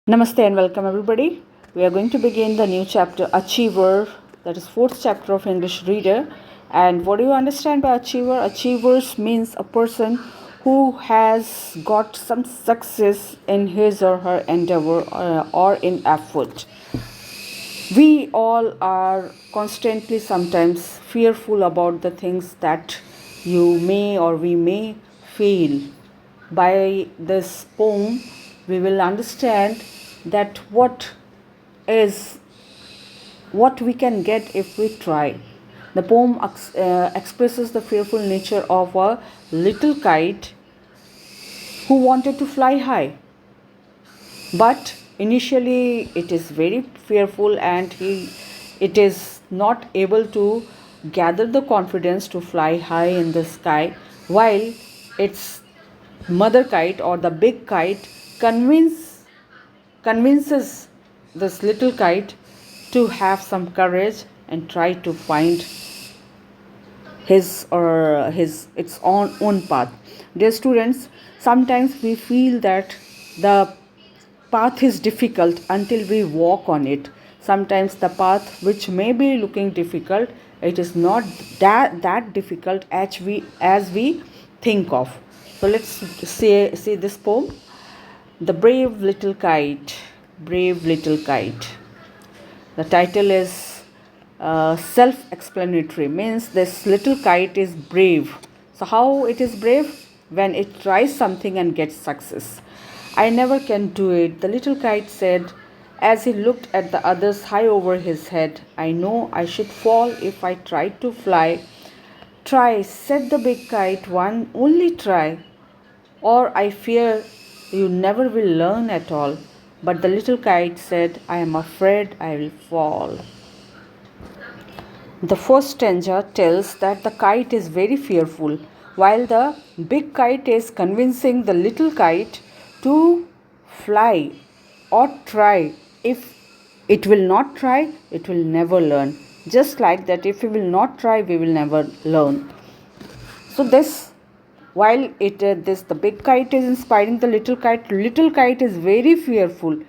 Namaste and welcome everybody. We are going to begin the new chapter Achiever, that is fourth chapter of English Reader. And what do you understand by achiever? Achievers means a person who has got some success in his or her endeavor or in effort. We all are constantly sometimes fearful about the things that you may or we may fail. By this poem, we will understand that what we can get if we try. The poem expresses the fearful nature of a little kite who wanted to fly high, but initially it is very fearful and it is not able to gather the confidence to fly high in the sky, while its mother kite or the big kite convinces this little kite to have some courage and try to find its own path. Dear students, sometimes we feel that the path is difficult until we walk on it. Sometimes the path which may be looking difficult, it is not that difficult as we think of. So let's see this poem. The Brave Little Kite. Brave Little Kite. The title is self-explanatory, means this little kite is brave. So how it is brave? When it tries something and gets success. I never can do it, the little kite said as he looked at the others high over his head. I know I should fall if I tried to fly. Try, said the big kite, one only try, or I fear you never will learn at all. But the little kite said, I am afraid I will fall. The first stanza tells that the kite is very fearful, while the big kite is convincing the little kite to fly or try. If it will not try, it will never learn. Just like that, if we will not try, we will never learn. So this, while the big kite is inspiring the little kite is very fearful.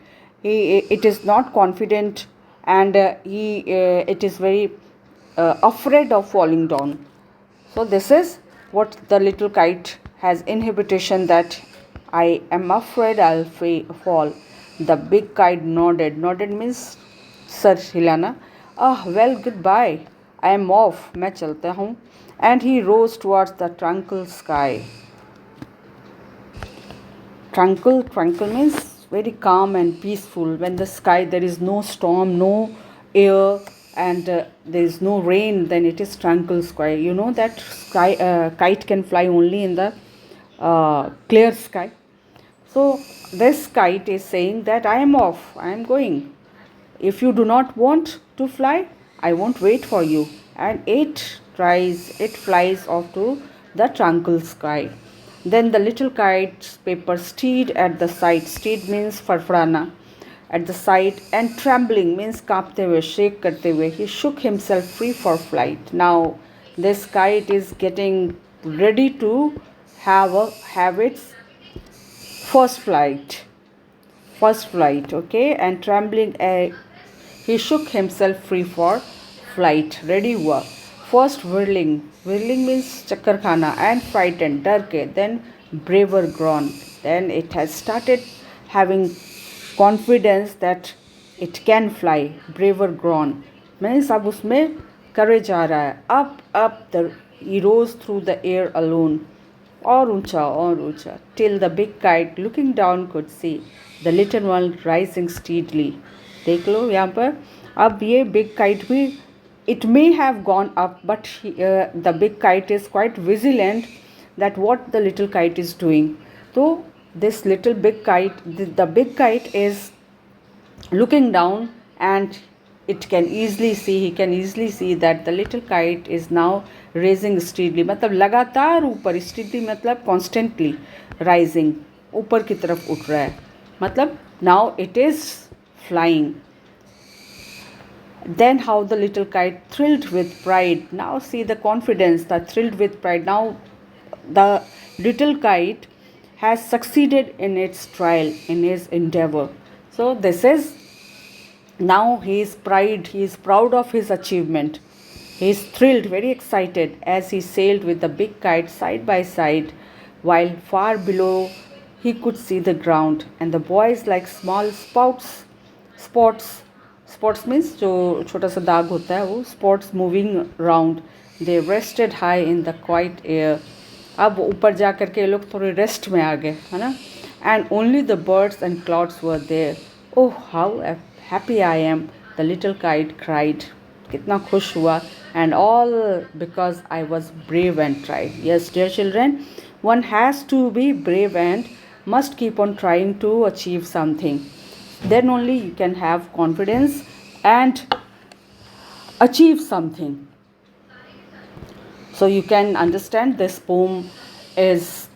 It is not confident, and it is very afraid of falling down. So this is what the little kite has inhibition, that I am afraid I'll fall. The big kite nodded. Nodded means Sir Hilana. Well, goodbye. I am off. मैं चलता हूँ. And he rose towards the tranquil sky. Tranquil means very calm and peaceful. When the sky, there is no storm, no air, and there is no rain, then it is tranquil sky. You know that kite can fly only in the clear sky. So this kite is saying that I am off, I am going. If you do not want to fly, I won't wait for you. And it flies off to the tranquil sky. Then the little kite's paper steed at the sight. Steed means farfrana. At the sight, and trembling means kaapte hue, shake karte hue, he shook himself free for flight. Now this kite is getting ready to have its first flight, okay, and trembling, he shook himself free for flight. Ready hua. First whirling means chakkar khana, and frightened, डर के, then braver grown, then it has started having confidence that it can fly. Braver grown means अब उसमें courage आ रहा है. Up he rose through the air alone, और ऊंचा, till the big kite looking down could see the little one rising steadily. देख लो यहाँ पर, अब ये big kite भी, it may have gone up, but the big kite is quite vigilant that what the little kite is doing. So this little big kite, the big kite is looking down, and he can easily see that the little kite is now raising steadily. मतलब लगातार ऊपर, steadily मतलब constantly rising, ऊपर की तरफ उठ रहा है. मतलब now it is flying. Then how the little kite thrilled with pride. Now see the confidence, the thrilled with pride. Now the little kite has succeeded in its trial, in his endeavor. So this is, now he is proud of his achievement. He is thrilled, very excited as he sailed with the big kite side by side, while far below he could see the ground and the boys like small spots. Spots means जो छोटा सा दाग होता है वो spots moving round. They rested high in the quiet air. अब ऊपर जा करके ये लोग थोड़े रेस्ट में आ गए, है ना. And only the birds and clouds were there. Oh, how happy I am, the little kite cried. कितना खुश हुआ. And all because I was brave and tried. Yes, dear children, one has to be brave and must keep on trying to achieve something. Then only you can have confidence and achieve something. So you can understand this poem is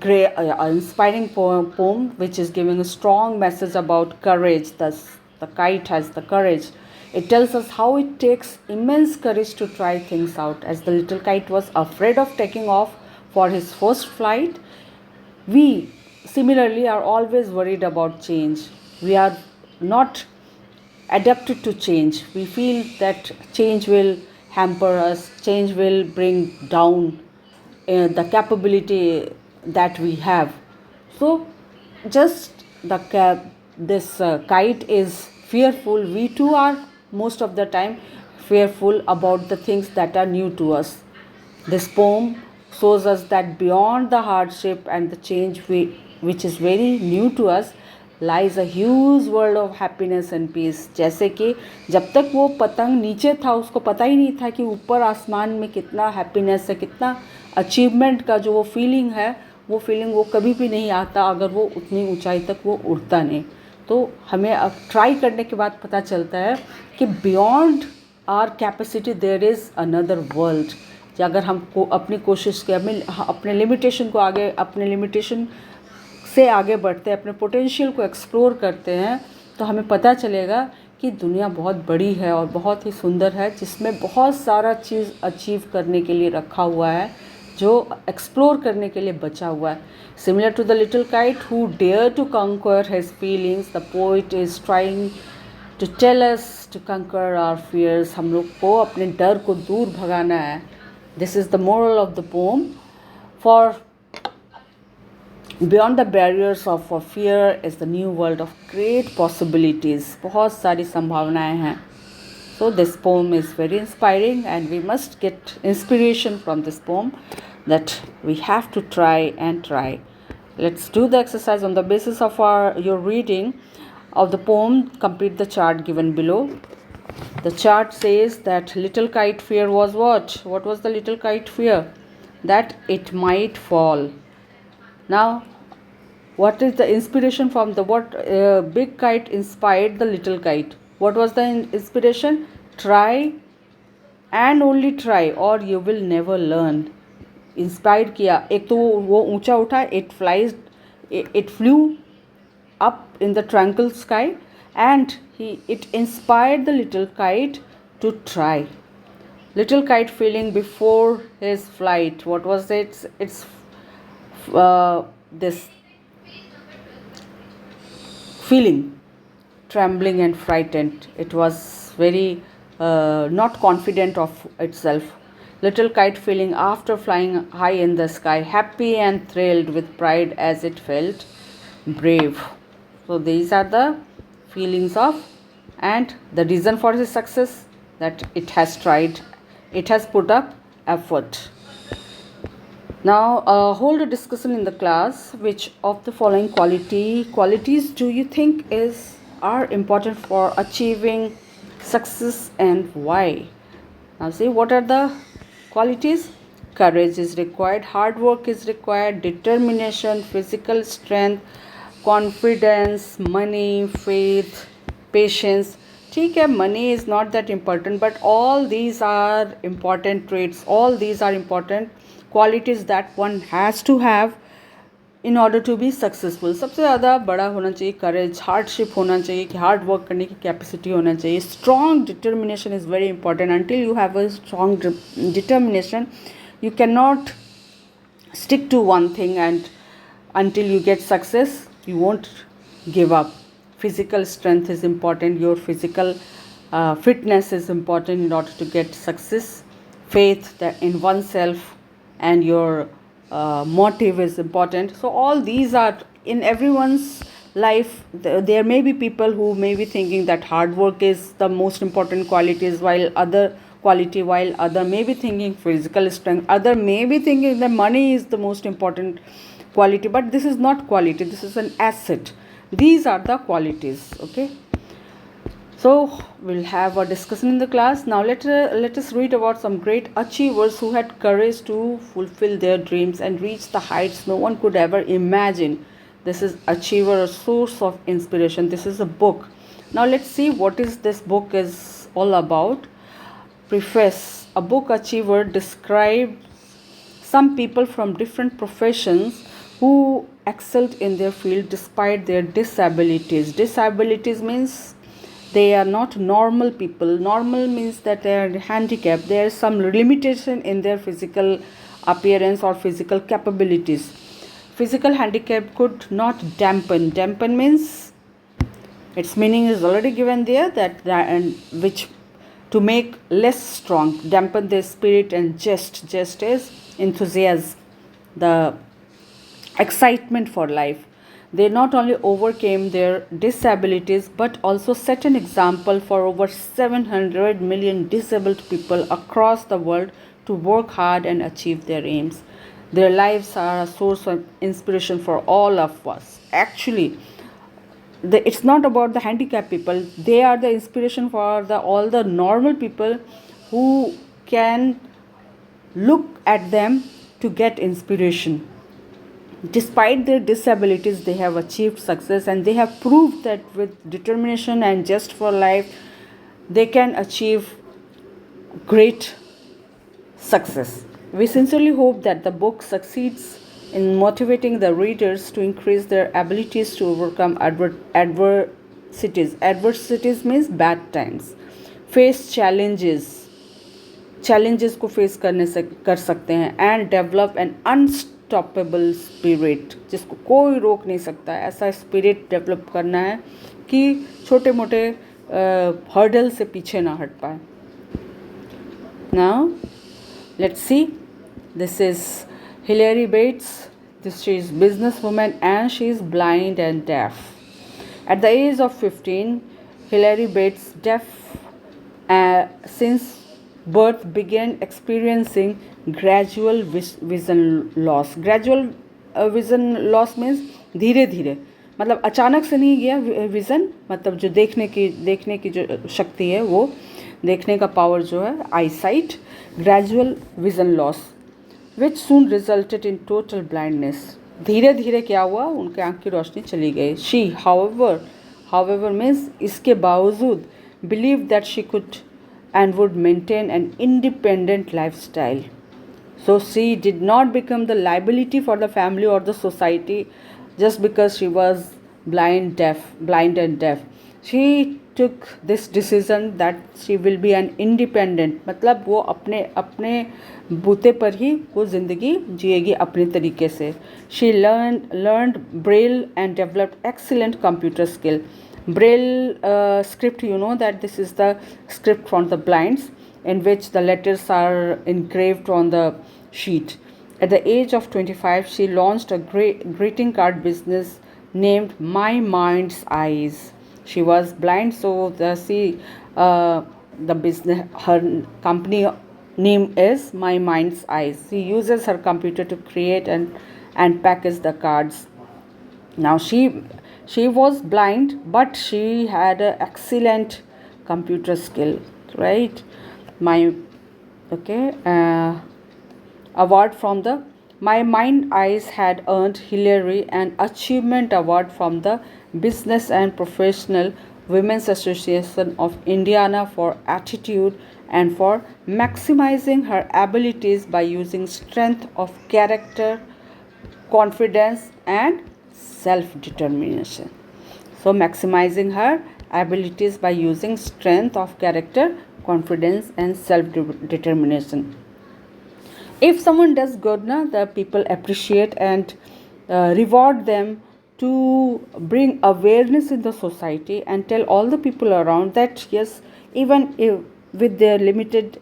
great, inspiring poem which is giving a strong message about courage. Thus, the kite has the courage. It tells us how it takes immense courage to try things out. As the little kite was afraid of taking off for his first flight, we similarly are always worried about change. We are not adapted to change. We feel that change will hamper us, change will bring down the capability that we have. So just this kite is fearful. We too are most of the time fearful about the things that are new to us. This poem shows us that beyond the hardship and the change which is very new to us lies a huge world of happiness and peace. जैसे कि जब तक वो पतंग नीचे था उसको पता ही नहीं था कि ऊपर आसमान में कितना हैप्पीनेस है, कितना अचीवमेंट का जो वो फीलिंग है, वो फीलिंग वो कभी भी नहीं आता अगर वो उतनी ऊंचाई तक वो उड़ता नहीं. तो हमें अब ट्राई करने के बाद पता चलता है कि beyond our capacity there is another world. अगर हम अपनी कोशिश के अपने लिमिटेशन को आगे, अपने लिमिटेशन से आगे बढ़ते हैं, अपने पोटेंशियल को एक्सप्लोर करते हैं, तो हमें पता चलेगा कि दुनिया बहुत बड़ी है और बहुत ही सुंदर है, जिसमें बहुत सारा चीज़ अचीव करने के लिए रखा हुआ है, जो एक्सप्लोर करने के लिए बचा हुआ है. Similar to the little kite who dare to conquer his feelings, the poet is trying to tell us to conquer our fears. हम लोग को अपने डर को दूर भगाना है. This is the moral of the poem. For beyond the barriers of fear is the new world of great possibilities. बहुत सारी संभावनाएं हैं. So this poem is very inspiring and we must get inspiration from this poem that we have to try and try. Let's do the exercise on the basis of your reading of the poem. Complete the chart given below. The chart says that little kite fear was what? What was the little kite fear? That it might fall. Now, what is the inspiration from the big kite inspired the little kite? What was the inspiration? Try and only try or you will never learn. Inspired किया. एक तो वो ऊंचा उठा, it flew up in the tranquil sky and it inspired the little kite to try. Little kite feeling before his flight. What was it? It's this feeling, trembling and frightened. It was very not confident of itself. Little kite feeling after flying high in the sky, happy and thrilled with pride as it felt brave. So these are the feelings of, and the reason for his success, that it has tried, it has put up effort. Now hold a discussion in the class. Which of the following qualities do you think are important for achieving success and why? Now see, what are the qualities? Courage is required, hard work is required, determination, physical strength, confidence, money, faith, patience. ठीक है, money is not that important, but all these are important traits. All these are important qualities that one has to have in order to be successful. सबसे ज़्यादा बड़ा होना चाहिए courage, hardship होना चाहिए, कि hard work करने की capacity होना चाहिए. Strong determination is very important. Until you have a strong determination, you cannot stick to one thing, and until you get success, you won't give up. physical strength is important, your physical fitness is important in order to get success. Faith that in oneself and your motive is important. So all these are in everyone's life. There may be people who may be thinking that hard work is the most important qualities, while other may be thinking physical strength, other may be thinking that money is the most important quality. But this is not quality, this is an asset. These are the qualities. Okay, so we'll have a discussion in the class. Now let us read about some great achievers who had courage to fulfill their dreams and reach the heights no one could ever imagine. This is Achiever, a source of inspiration. This is a book. Now let's see what is this book is all about. Preface. A book achiever describes some people from different professions who excelled in their field despite their disabilities. Disabilities means they are not normal people. Normal means that they are handicapped. There is some limitation in their physical appearance or physical capabilities. Physical handicap could not dampen. Dampen means its meaning is already given there, and which to make less strong, dampen their spirit and jest. Jest is enthusiasm, the excitement for life. They not only overcame their disabilities but also set an example for over 700 million disabled people across the world to work hard and achieve their aims. Their lives are a source of inspiration for all of us. Actually, it's not about the handicapped people. They are the inspiration for all the normal people who can look at them to get inspiration. Despite their disabilities, they have achieved success, and they have proved that with determination and just for life, they can achieve great success. We sincerely hope that the book succeeds in motivating the readers to increase their abilities to overcome adversities. Adversities means bad times. Face challenges को face करने से कर सकते हैं, and develop an unstoppable spirit, जिसको कोई रोक नहीं सकता। ऐसा स्पिरिट डेवलप करना है कि छोटे मोटे हर्डल से पीछे ना हट पाए। Now let's see, this is Hilary Bates. She is businesswoman and she is blind and deaf. At the age of 15, Hilary Bates, deaf since birth, began experiencing gradual vision loss. Gradual vision loss means धीरे धीरे, मतलब अचानक से नहीं गया vision, मतलब जो देखने की जो शक्ति है, वो देखने का पावर जो है, eyesight, gradual vision loss which soon resulted in total blindness. धीरे धीरे क्या हुआ, उनके आँख की रोशनी चली गई। शी हाउएवर मीन्स इसके बावजूद believe that she could and would maintain an independent lifestyle. So she did not become the liability for the family or the society just because she was blind and deaf. She took this decision that she will be an independent, मतलब वो अपने बूते पर ही वो ज़िंदगी जिएगी अपने तरीके से। She learned Braille and developed excellent computer skill. Braille script, you know that this is the script for the blinds, in which the letters are engraved on the sheet. At the age of 25, she launched a greeting card business named My Mind's Eyes. She was blind, so the business, her company name is My Mind's Eyes. She uses her computer to create and package the cards. Now she was blind, but she had an excellent computer skill, right? Award from the My Mind Eyes had earned Hilary an achievement award from the Business and Professional Women's Association of Indiana for attitude and for maximizing her abilities by using strength of character, confidence, and self-determination. So maximizing her abilities by using strength of character, confidence, and self-determination. If someone does good, the people appreciate and reward them to bring awareness in the society and tell all the people around that yes, even if with their limited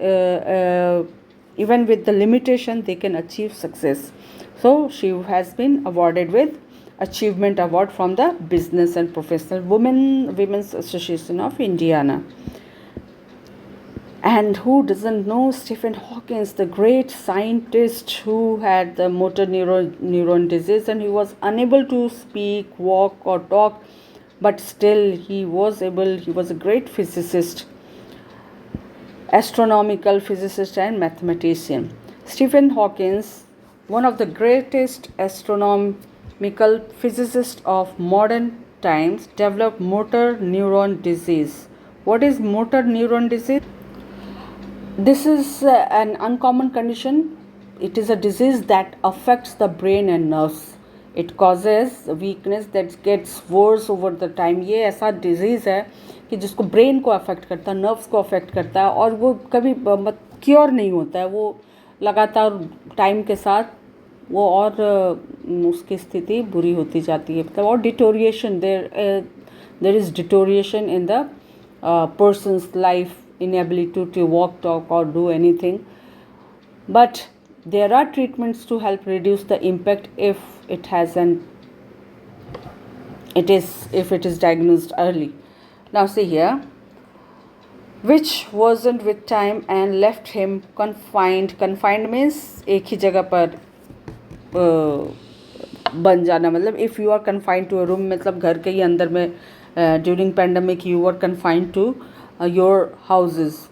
even with the limitation they can achieve success. So she has been awarded with achievement award from the Business and Professional Women's Association of Indiana. And who doesn't know Stephen Hawkins, the great scientist who had the motor neuron disease, and he was unable to speak, walk, or talk, but still he was able, he was a great physicist, astronomical physicist, and mathematician. Stephen Hawkins, one of the greatest astronomical physicists of modern times, developed motor neuron disease. What is motor neuron disease? This is an uncommon condition. It is a disease that affects the brain and nerves. It causes weakness that gets worse over the time. ये ऐसा disease है कि जिसको brain को affect करता है, nerves को affect करता है, और वो कभी क्योर नहीं होता है. वो लगातार time के साथ वो और उसकी स्थिति बुरी होती जाती है. मतलब और deterioration, there is deterioration in the person's life, inability to walk, talk, or do anything. But there are treatments to help reduce the impact if it is diagnosed early. Now see here, which wasn't with time and left him confined. Confined means एक ही जगह पर बन जाना. मतलब if you are confined to a room, मतलब घर के ही अंदर में during pandemic you were confined to your homes.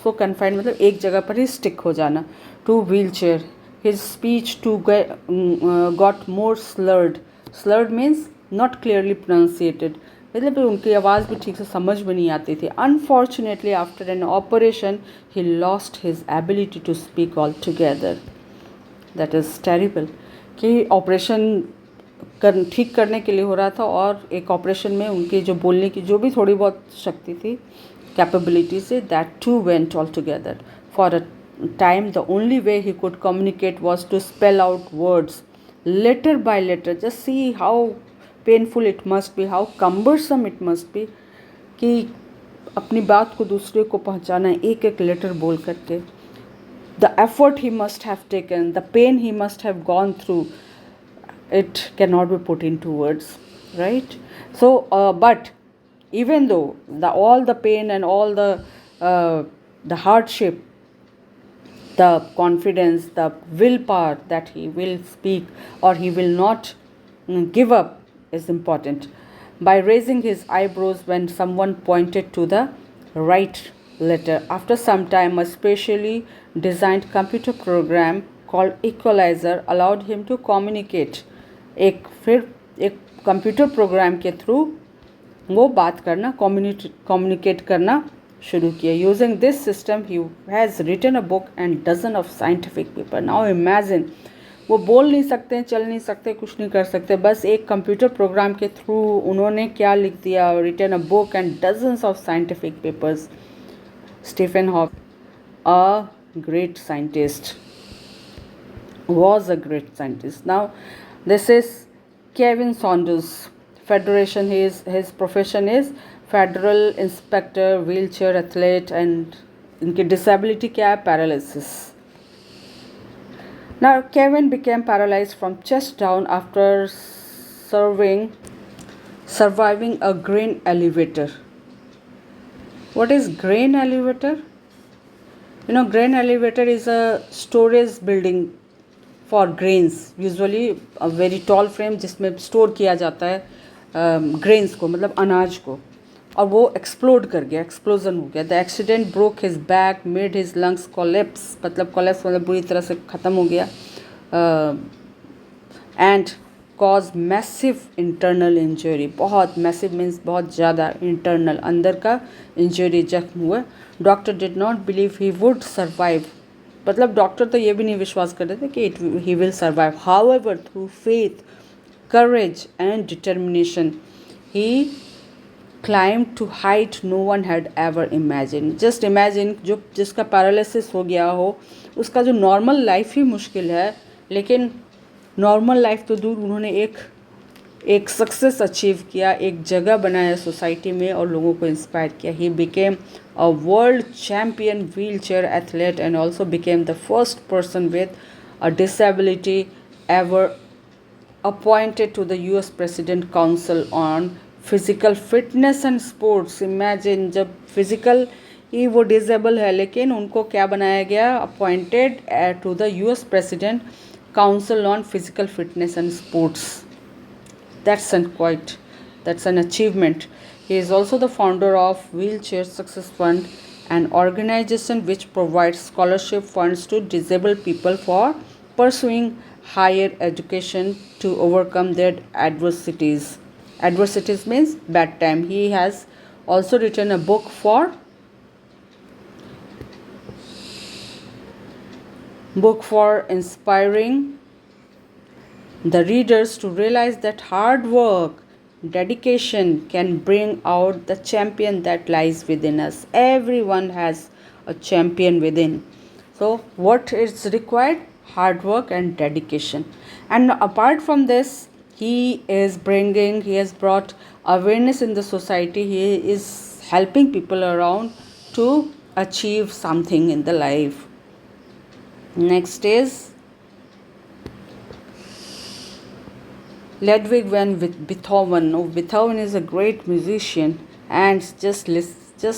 So confined मतलब एक जगह पर ही stick हो जाना. To wheelchair. His speech got more slurred. Slurred means not clearly pronunciated. मतलब उनकी आवाज़ भी ठीक से समझ में नहीं आती थी. Unfortunately, after an operation, he lost his ability to speak altogether. That is terrible. कि ऑपरेशन ठीक करने के लिए हो रहा था और एक ऑपरेशन में उनकी जो बोलने की जो भी थोड़ी बहुत शक्ति थी, कैपेबिलिटी से, that too went altogether. For a time, the only way he could communicate was to spell out words letter by letter. Just see how painful it must be, how cumbersome it must be कि अपनी बात को दूसरे को पहुंचाना एक एक letter बोल करके. The effort he must have taken, the pain he must have gone through, it cannot be put into words, right? So, but even though all the pain and all the hardship, the confidence, the willpower that he will speak or he will not give up is important. By raising his eyebrows when someone pointed to the right letter. After some time, a specially designed computer program called Equalizer allowed him to communicate. फिर एक computer program के through वो बात करना, communicate करना शुरू किया. Using this system, he has written a book and dozen of scientific paper. Now imagine, वो बोल नहीं सकते, चल नहीं सकते, कुछ नहीं कर सकते, बस एक कंप्यूटर प्रोग्राम के थ्रू उन्होंने क्या लिख दिया, written a book and dozens of scientific papers. Stephen Hawking, a great scientist, was a great scientist. Now this is Kevin Saunders. Federation, his profession is Federal Inspector, wheelchair athlete, and इनकी disability क्या है? Paralysis. Now Kevin became paralyzed from chest down after surviving a grain elevator. What is grain elevator? You know, grain elevator is a storage building for grains, usually a very tall frame जिसमें store किया जाता है grains को, मतलब अनाज को, और वो explode कर गया, explosion हो गया. The accident broke his back, made his lungs collapse, मतलब collapse मतलब बुरी तरह से ख़त्म हो गया, and caused massive internal injury. बहुत massive means बहुत ज़्यादा, internal अंदर का injury, जख्म हुआ. Doctor did not believe he would survive. मतलब डॉक्टर तो ये भी नहीं विश्वास कर रहे थे कि he will survive. However, through faith, courage and determination, he climbed to height no one had ever imagined. Just imagine, जो जिसका पैरालिसिस हो गया हो, उसका जो नॉर्मल लाइफ ही मुश्किल है, लेकिन नॉर्मल लाइफ तो दूर, उन्होंने एक एक सक्सेस अचीव किया, एक जगह बनाया सोसाइटी में और लोगों को इंस्पायर किया. He became a world champion wheel chair athlete and also became the first person with a disability ever appointed to the US President Council on Physical Fitness and Sports. Imagine जब physical ही वो disable है लेकिन उनको क्या बनाया गया, appointed to the US President Council on Physical Fitness and Sports. That's an achievement. He is also the founder of Wheelchair Success Fund, an organization which provides scholarship funds to disabled people for pursuing higher education to overcome their adversities. Adversities means bad time. He has also written a book for inspiring the readers to realize that hard work, dedication can bring out the champion that lies within us. Everyone has a champion within. So what is required? Hard work and dedication. And apart from this, he has brought awareness in the society. He is helping people around to achieve something in the life. Next is Ludwig van Beethoven. Oh, Beethoven is a great musician, and just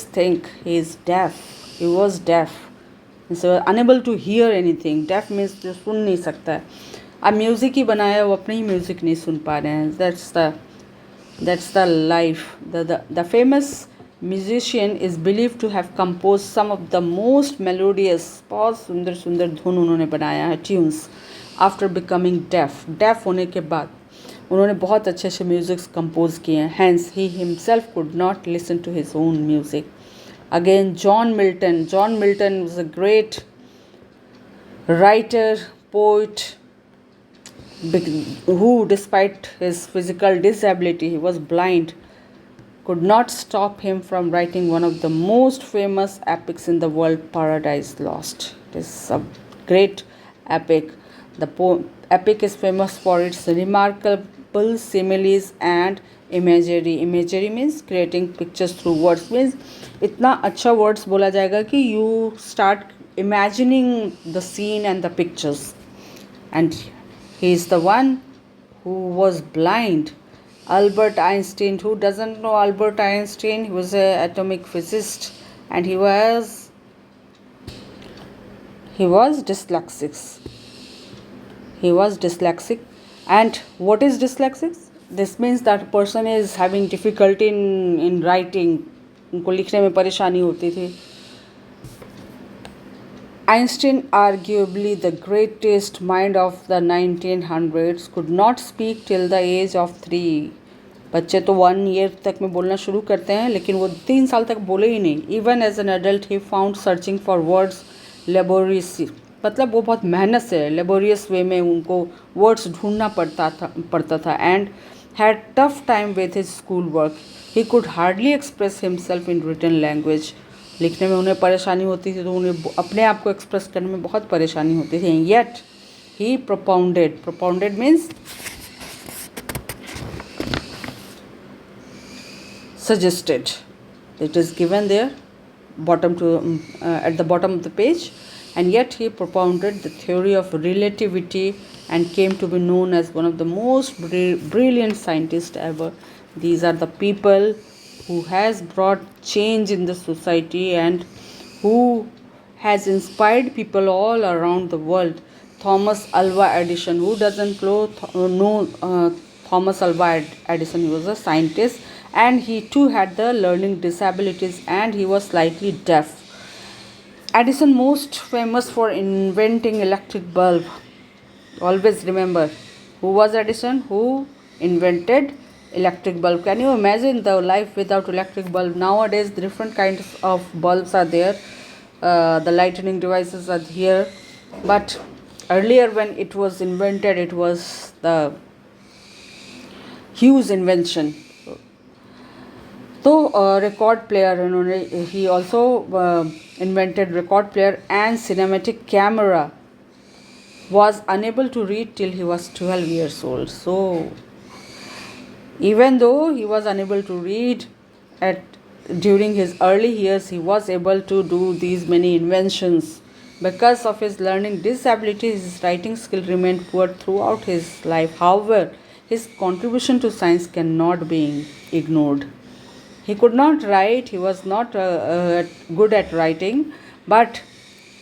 think, he is deaf. He was deaf, so unable to hear anything. Deaf means जो सुन नहीं सकता है. अब music ही बनाया, वो अपनी ही music नहीं सुन पा रहे हैं. That's the life. The famous musician is believed to have composed some of the most melodious, बहुत सुंदर सुंदर धुन उन्होंने बनाया है, tunes, after becoming deaf. Deaf होने के बाद उन्होंने बहुत अच्छे अच्छे म्यूज़िक्स कंपोज किए हैं. Hence he himself could not listen to his own music. Again, John Milton was a great writer, poet, who despite his physical disability, he was blind, could not stop him from writing one of the most famous epics in the world, Paradise Lost. It is a great epic. The epic is famous for its remarkable similes and imagery. Imagery means creating pictures through words. Means इतना अच्छा words बोला जाएगा कि you start imagining the scene and the pictures. And he is the one who was blind. Albert Einstein. Who doesn't know Albert Einstein? He was an atomic physicist, and he was dyslexic. He was dyslexic. And what is dyslexic? This means that person is having difficulty in writing. उनको लिखने में परेशानी होती थी. Einstein, arguably the greatest mind of the 1900s, could not speak till the age of 3. बच्चे तो 1 year तक में बोलना शुरू करते हैं, लेकिन वो 3 साल तक बोले ही नहीं. Even as an adult, he found searching for words laborious. मतलब वो बहुत मेहनत से लेबोरियस वे में उनको वर्ड्स ढूंढना पड़ता था. And had tough time with his school work. He could hardly express himself in written language. लिखने में उन्हें परेशानी होती थी, तो उन्हें अपने आप को एक्सप्रेस करने में बहुत परेशानी होती थी. Yet he propounded means suggested. It is given there at the bottom of the page. And yet he propounded the theory of relativity and came to be known as one of the most brilliant scientists ever. These are the people who has brought change in the society and who has inspired people all around the world. Thomas Alva Edison. Who doesn't know Thomas Alva Edison? He was a scientist, and he too had the learning disabilities, and he was slightly deaf. Edison most famous for inventing electric bulb. Always remember, who was Edison? Who invented electric bulb. Can you imagine the life without electric bulb? Nowadays different kinds of bulbs are there. The lightning devices are here, but earlier when it was invented, it was the huge invention. तो record player उन्होंने, he also invented record player and cinematic camera. was unable to read till he was 12 years old. So Even though he was unable to read during his early years, he was able to do these many inventions. Because of his learning disability, his writing skill remained poor throughout his life. However, his contribution to science cannot be ignored. He could not write, he was not good at writing, but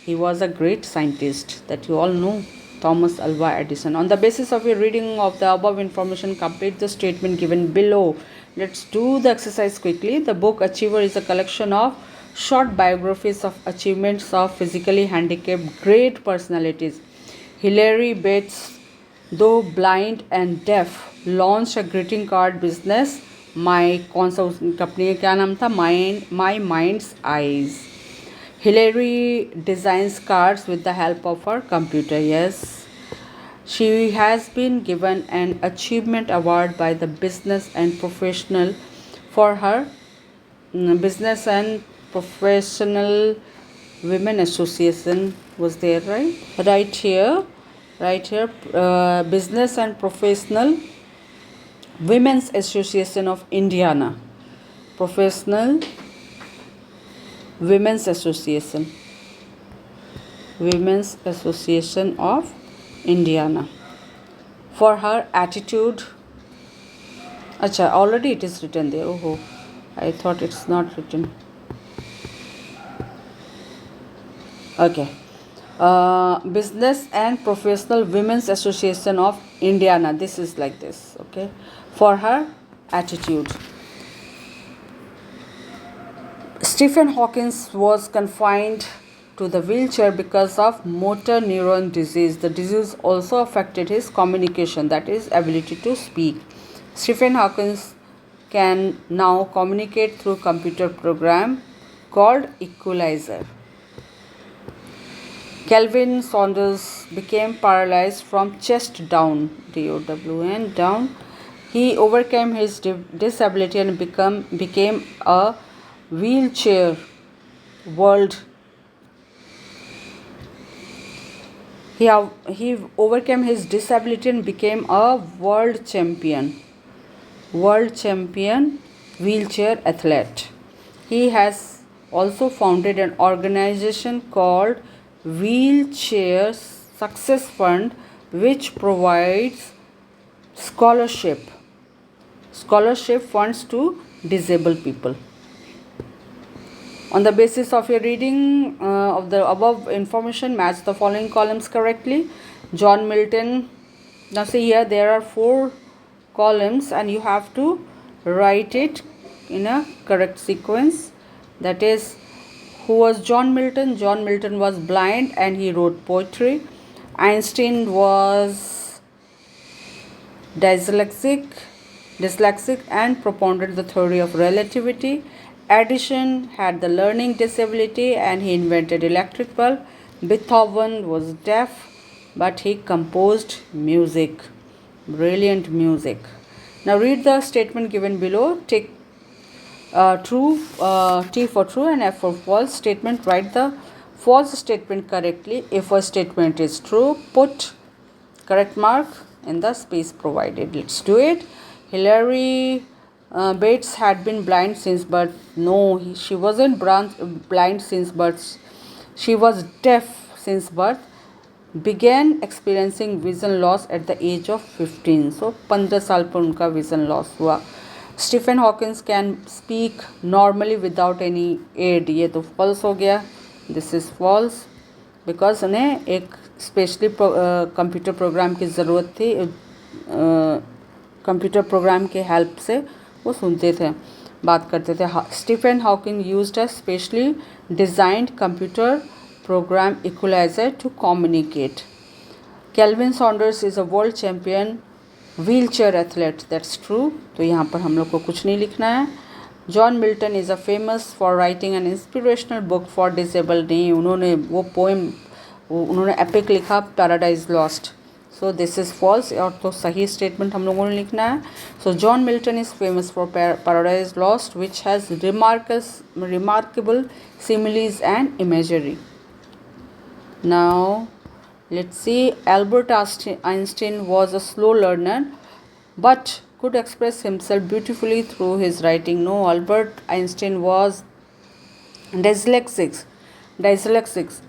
he was a great scientist that you all know, Thomas Alva Edison. On the basis of your reading of the above information, complete the statement given below. Let's do the exercise quickly. The book Achiever is a collection of short biographies of achievements of physically handicapped great personalities. Hilary Bates, though blind and deaf, launched a greeting card business. कौन सा company का क्या नाम था? My Mind's Eyes. Hilary designs cards with the help of her computer. Yes. She has been given an achievement award by the Business and Professional for her Business and Professional Women Association was there, right? Right here, Business and Professional Women's Association of Indiana. Professional Women's Association of Indiana. For her attitude. Acha, already it is written there. Oh, I thought it's not written. Okay. Business and Professional Women's Association of Indiana. This is like this. Okay. For her attitude. Stephen Hawkins was confined to the wheelchair because of motor neuron disease. The disease also affected his communication, that is, ability to speak. Stephen Hawkins can now communicate through computer program called Equalizer. Kelvin Saunders became paralyzed from chest down, DOWN, down. He overcame his disability and became a wheelchair world. He overcame his disability and became a world champion wheelchair athlete. He has also founded an organization called Wheelchair Success Fund, which provides scholarship funds to disabled people. On the basis of your reading of the above information, match the following columns correctly. John Milton. Now see here, there are 4 columns and you have to write it in a correct sequence. That is, who was John Milton? John Milton was blind and he wrote poetry. Einstein was dyslexic and propounded the theory of relativity. Edison had the learning disability and he invented electric bulb. Beethoven was deaf but he composed music, brilliant music. Now read the statement given below. Take true, T for true and F for false statement. Write the false statement correctly. If a statement is true, put correct mark in the space provided. Let's do it. Hilary Bates had been blind since birth. No, she wasn't blind since birth. She was deaf since birth. Began experiencing vision loss at the age of 15. So 15 साल पर उनका vision loss हुआ. Stephen Hawkins can speak normally without any aid. ये तो false हो गया. This is false because उन्हें एक स्पेशली कंप्यूटर प्रोग्राम की ज़रूरत थी. कंप्यूटर प्रोग्राम के हेल्प से वो सुनते थे, बात करते थे. Stephen Hawking used a specially designed computer program equalizer to communicate. Kelvin Saunders is a world champion wheelchair athlete. That's true. तो यहाँ पर हम लोग को कुछ नहीं लिखना है. John Milton is a famous for writing an inspirational book for disabled. नहीं, उन्होंने वो poem, उन्होंने epic लिखा Paradise Lost. So this is false. और तो सही statement हम लोगों ने लिखना है. So John Milton is famous for Paradise Lost, which has remarkable similes and imagery. Now let's see. Albert Einstein was a slow learner but could express himself beautifully through his writing. No, Albert Einstein was dyslexic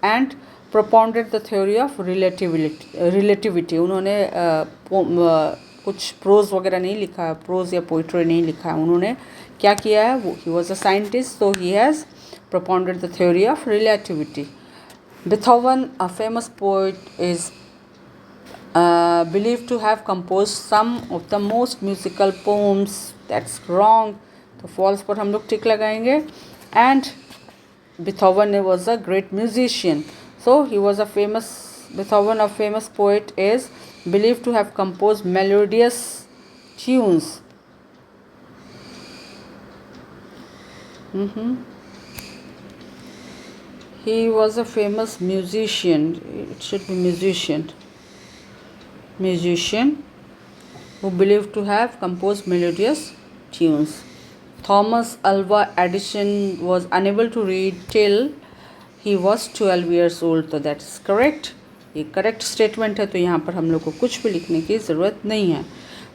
and propounded the theory of relativity. उन्होंने कुछ pros वगैरह नहीं लिखा है, pros या poetry नहीं लिखा है. उन्होंने क्या किया है, वो he was a scientist, so he has propounded the theory of relativity. Beethoven, a famous poet, is believed to have composed some of the most musical poems. That's wrong, तो false पर हम लोग टिक लगाएंगे. And Beethoven was a great musician, so he was a famous Beethoven, a famous poet, is believed to have composed melodious tunes. He was a famous musician. It should be musician who believed to have composed melodious tunes. Thomas Alva Edison was unable to read till he was 12 years old. तो that's correct. ये correct statement है, तो यहाँ पर हम लोग को कुछ भी लिखने की ज़रूरत नहीं है.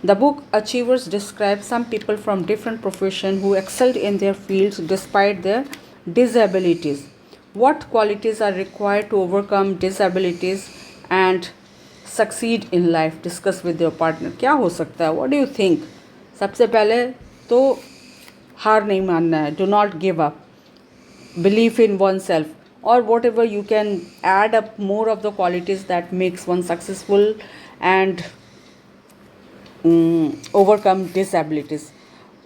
The book Achievers describes some people from different professions who excelled in their fields despite their disabilities. What qualities are required to overcome disabilities and succeed in life? Discuss with your partner. क्या हो सकता है? What do you think? सबसे पहले तो हार नहीं मानना है. Do not give up. Believe in oneself, or whatever you can add up more of the qualities that makes one successful and overcome disabilities.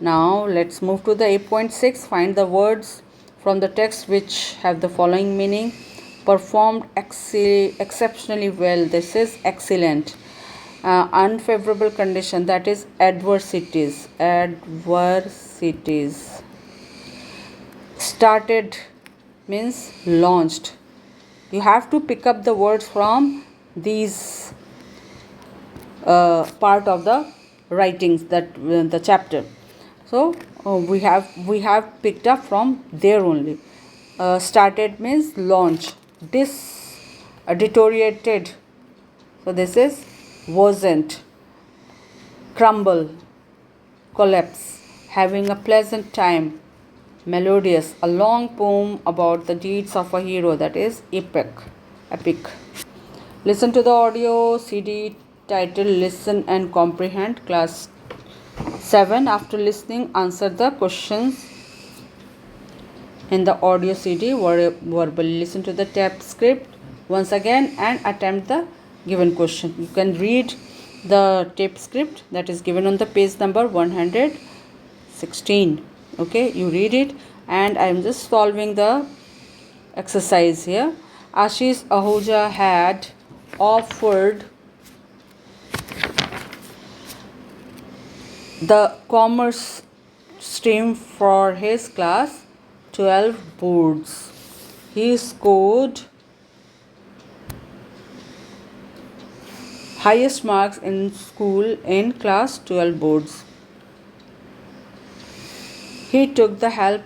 Now let's move to the 8.6. Find the words from the text which have the following meaning. Performed exceptionally well. This is excellent. Unfavorable condition, that is adversities. Started means launched. You have to pick up the words from these part of the writings, that the chapter. So we have picked up from there only. Started means launch. Deteriorated, so this is wasn't. Crumble, collapse. Having a pleasant time. Melodious, a long poem about the deeds of a hero, that is epic. Listen to the audio CD titled Listen and Comprehend, Class 7. After listening, answer the questions in the audio CD verbally. Listen to the tape script once again and attempt the given question. You can read the tape script that is given on the page number 116. Okay, you read it, and I am just solving the exercise here. Ashish Ahuja had offered the commerce stream for his class 12 boards. He scored highest marks in school in class 12 boards. He took the help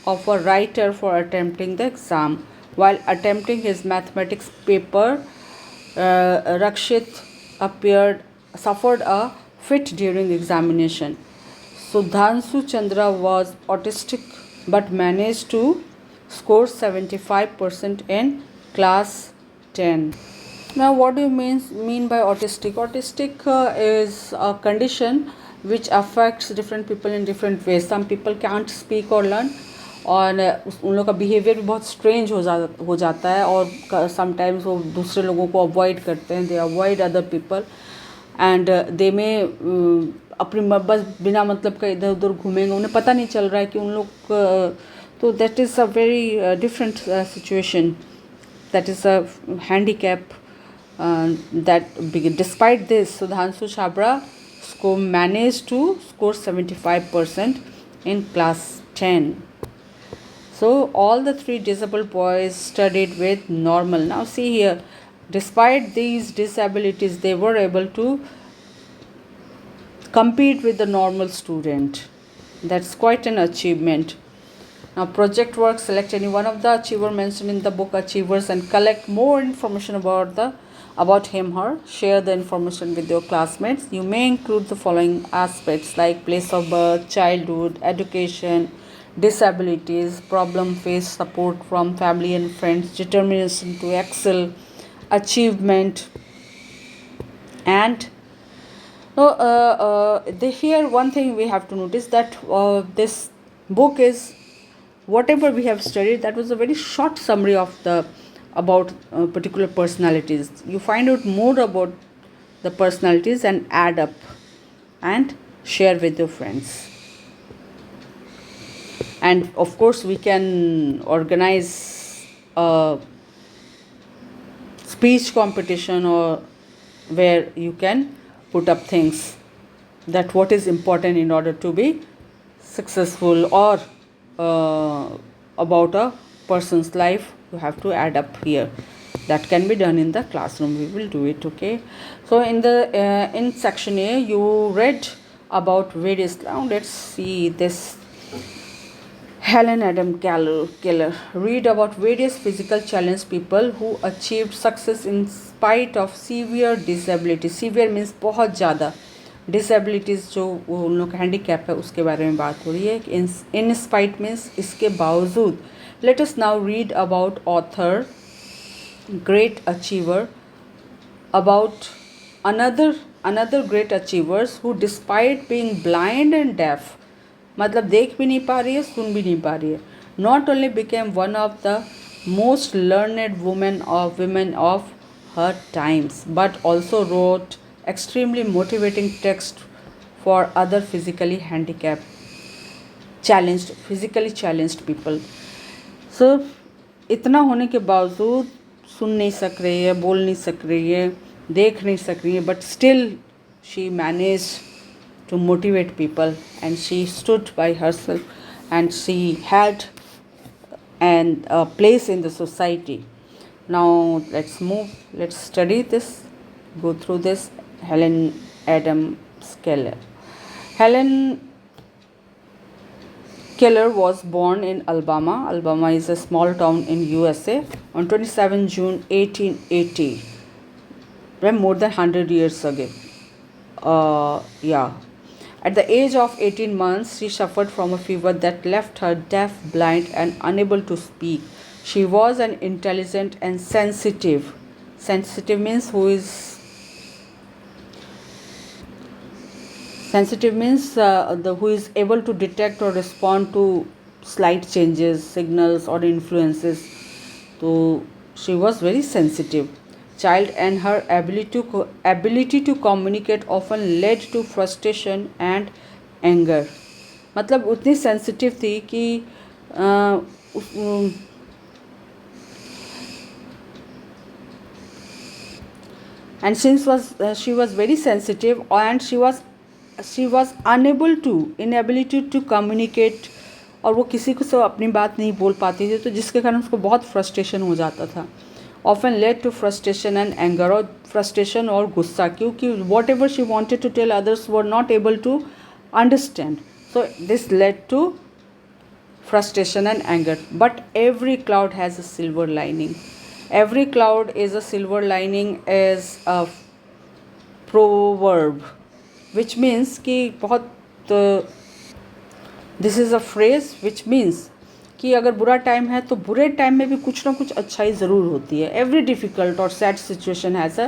of a writer for attempting the exam. While attempting his mathematics paper, Rakshit suffered a fit during examination. Sudhanshu Chandra was autistic but managed to score 75% in class 10. Now, what do you mean by autistic? Autistic is a condition which affects different people in different ways. Some people can't speak or learn, और उन लोगों का behaviour भी बहुत strange हो जाता है, और समटाइम्स वो दूसरे लोगों को अवॉइड करते हैं. दे avoid other people and they में अपनी बस बिना मतलब का इधर उधर घूमेंगे, उन्हें पता नहीं चल रहा है कि उन लोग तो that is a very different situation. That is a handicap that despite this, Sudhanshu Chabra managed to score 75% in class 10. So all the three disabled boys studied with normal. Now see here, despite these disabilities, they were able to compete with the normal student. That's quite an achievement. Now project work, select any one of the achiever mentioned in the book Achievers and collect more information about the about him, her. Share the information with your classmates. You may include the following aspects like place of birth, childhood, education, disabilities, problem faced, support from family and friends, determination to excel, achievement, and here one thing we have to notice that this book is whatever we have studied, that was a very short summary of the about particular personalities. You find out more about the personalities and add up and share with your friends. And of course we can organize a speech competition or where you can put up things that what is important in order to be successful, or about a person's life you have to add up here. That can be done in the classroom. We will do it. Okay, so in the in section A you read about various. Now let's see this. Helen Adam Keller. Read about various physical challenged people who achieved success in spite of severe disability. Severe means बहुत ज़्यादा. Disabilities जो उन लोग handicap है उसके बारे में बात हो रही है. In spite means इसके बावजूद. Let us now read about author, great achiever, about another great achievers who despite being blind and deaf, मतलब देख भी नहीं पा रही है, सुन भी नहीं पा रही है, not only became one of the most learned women of her times, but also wrote extremely motivating text for other physically challenged people. So इतना होने के बावजूद सुन नहीं सक रही है, बोल नहीं सक रही है, देख नहीं सक रही है, but still she managed to motivate people, and she stood by herself, and she had a place in the society. Now let's study this, go through this. Helen Adams Keller. Helen Keller was born in Alabama. Alabama is a small town in USA on 27 June 1880. More than 100 years ago. At the age of 18 months, she suffered from a fever that left her deaf, blind, and unable to speak. She was an intelligent and sensitive. Sensitive means who is able to detect or respond to slight changes, signals, or influences. So she was very sensitive child, and her ability to communicate often led to frustration and anger. मतलब उतनी sensitive थी कि and since she was very sensitive, and she was inability to communicate, और वो किसी को अपनी बात नहीं बोल पाती थी, तो जिसके कारण उसको बहुत फ्रस्ट्रेशन हो जाता था. Often led to frustration and anger, or frustration और गुस्सा, क्योंकि whatever she wanted to tell others were not able to understand. So this led to frustration and anger. But every cloud has a silver lining. Every cloud is a silver lining is a proverb, which means कि बहुत this is a phrase which means कि अगर बुरा time है तो बुरे time में भी कुछ ना कुछ अच्छाई ज़रूर होती है. एवरी डिफ़िकल्ट और sad situation has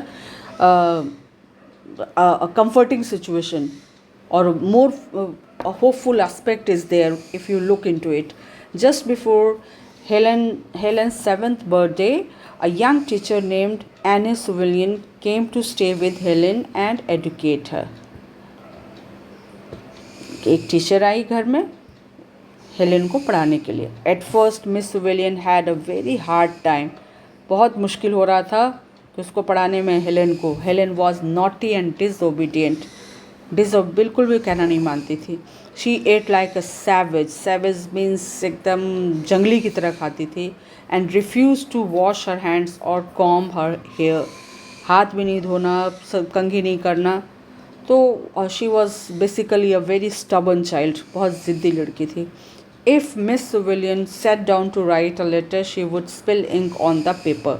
a comforting situation, or more a hopeful aspect is there if you look into it. Just before Helen's 7th birthday, a young teacher named Anne Suvillian came to stay with Helen and educate her. एक teacher आई घर में Helen को पढ़ाने के लिए. At first miss Sullivan had a very hard time. बहुत मुश्किल हो रहा था कि उसको पढ़ाने में हेलेन को. Helen was naughty and disobedient. बिल्कुल भी कहना नहीं मानती थी. She ate like a savage. Savage means एकदम जंगली की तरह खाती थी. And refuse to wash her hands और कॉम्ब हर हेयर. हाथ भी नहीं धोना, कंघी नहीं करना. तो she was basically a very stubborn child. बहुत ज़िद्दी लड़की थी. If Miss Suvillian sat down to write a letter, she would spill ink on the paper.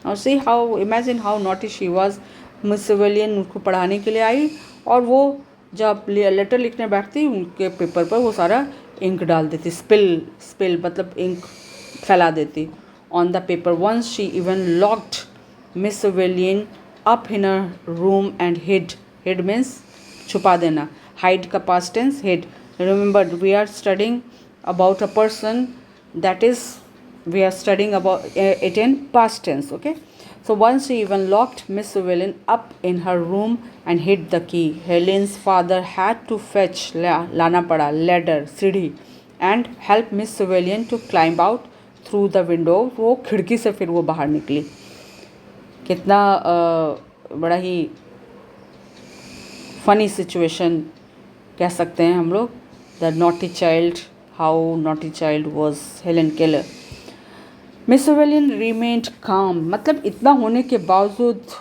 और see how, imagine how naughty she was. Miss civilian उनको पढ़ाने के लिए आई और वो जब लेटर लिखने बैठती उनके पेपर पर वो सारा इंक डाल देती, स्पिल मतलब इंक फैला देती on the paper. Once she even locked miss Sullivan up in a room and hid means छुपा देना, हाइड का past tense hid. Remember we are studying about a person, that is we are studying about it in past tense. Okay, so once she even locked Miss Evelyn up in her room and hid the key. Helen's father had to fetch lana pada ladder सीढ़ी and help Miss Evelyn to climb out through the window. वो खिड़की से फिर वो बाहर निकली। कितना बड़ा ही फनी सिचुएशन कह सकते हैं हम लोग। The naughty child, how naughty child was Helen Keller. Miss Evelyn remained calm. मतलब इतना होने के बावजूद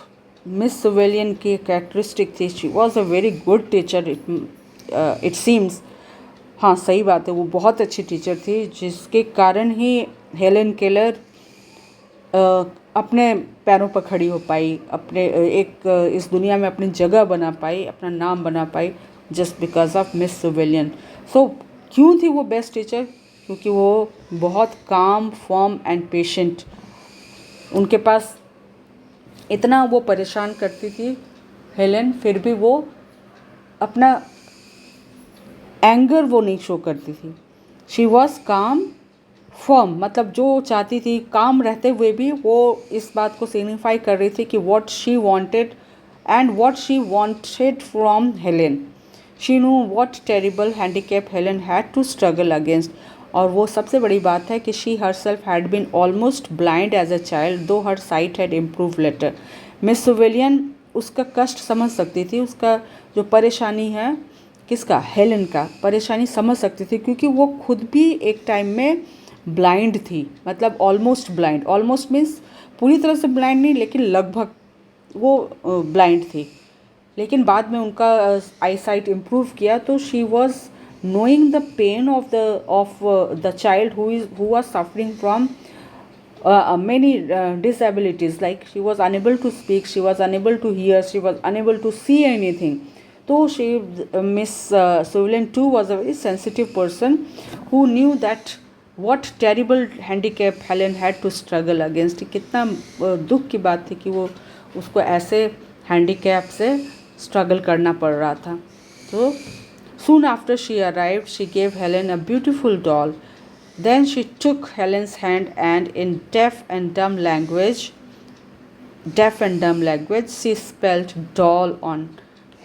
मिस सिविलियन की कैरेक्टरिस्टिक थी, she was a very good teacher it seems. हाँ सही बात है, वो बहुत अच्छी टीचर थी जिसके कारण ही हेलन केलर अपने पैरों पर खड़ी हो पाई, अपने एक इस दुनिया में अपनी जगह बना पाई, अपना नाम बना पाई, just because of miss Civilian. So क्यों थी वो बेस्ट टीचर? क्योंकि वो बहुत काम, फॉर्म एंड पेशेंट, उनके पास इतना वो परेशान करती थी हेलन, फिर भी वो अपना एंगर वो नहीं शो करती थी। शी वॉज काम फर्म, मतलब जो चाहती थी, काम रहते हुए भी वो इस बात को सिग्निफाई कर रही थी कि what she wanted and what she wanted from Helen. She know what terrible handicap Helen had to struggle against. और वो सबसे बड़ी बात है कि she herself had been almost blind as a child though her sight had improve later. Miss Civilian उसका कष्ट समझ सकती थी, उसका जो परेशानी है, किसका, हेलन का परेशानी समझ सकती थी, क्योंकि वो खुद भी एक टाइम में ब्लाइंड थी, मतलब ऑलमोस्ट ब्लाइंड। ऑलमोस्ट मीन्स पूरी तरह से ब्लाइंड नहीं, लेकिन लगभग वो ब्लाइंड थी। लेकिन बाद में उनका आई साइट इम्प्रूव किया, तो she was knowing the pain of the child who was suffering from many disabilities, like she was unable to speak, she was unable to hear, she was unable to see anything. So she Miss Sovilan too was a very sensitive person who knew that what terrible handicap Helen had to struggle against. कितना दुख की बात थी कि वो उसको ऐसे handicap से struggle करना पड़ रहा था। So soon after she arrived, she gave Helen a beautiful doll. Then she took Helen's hand and in deaf and dumb language, she spelled doll on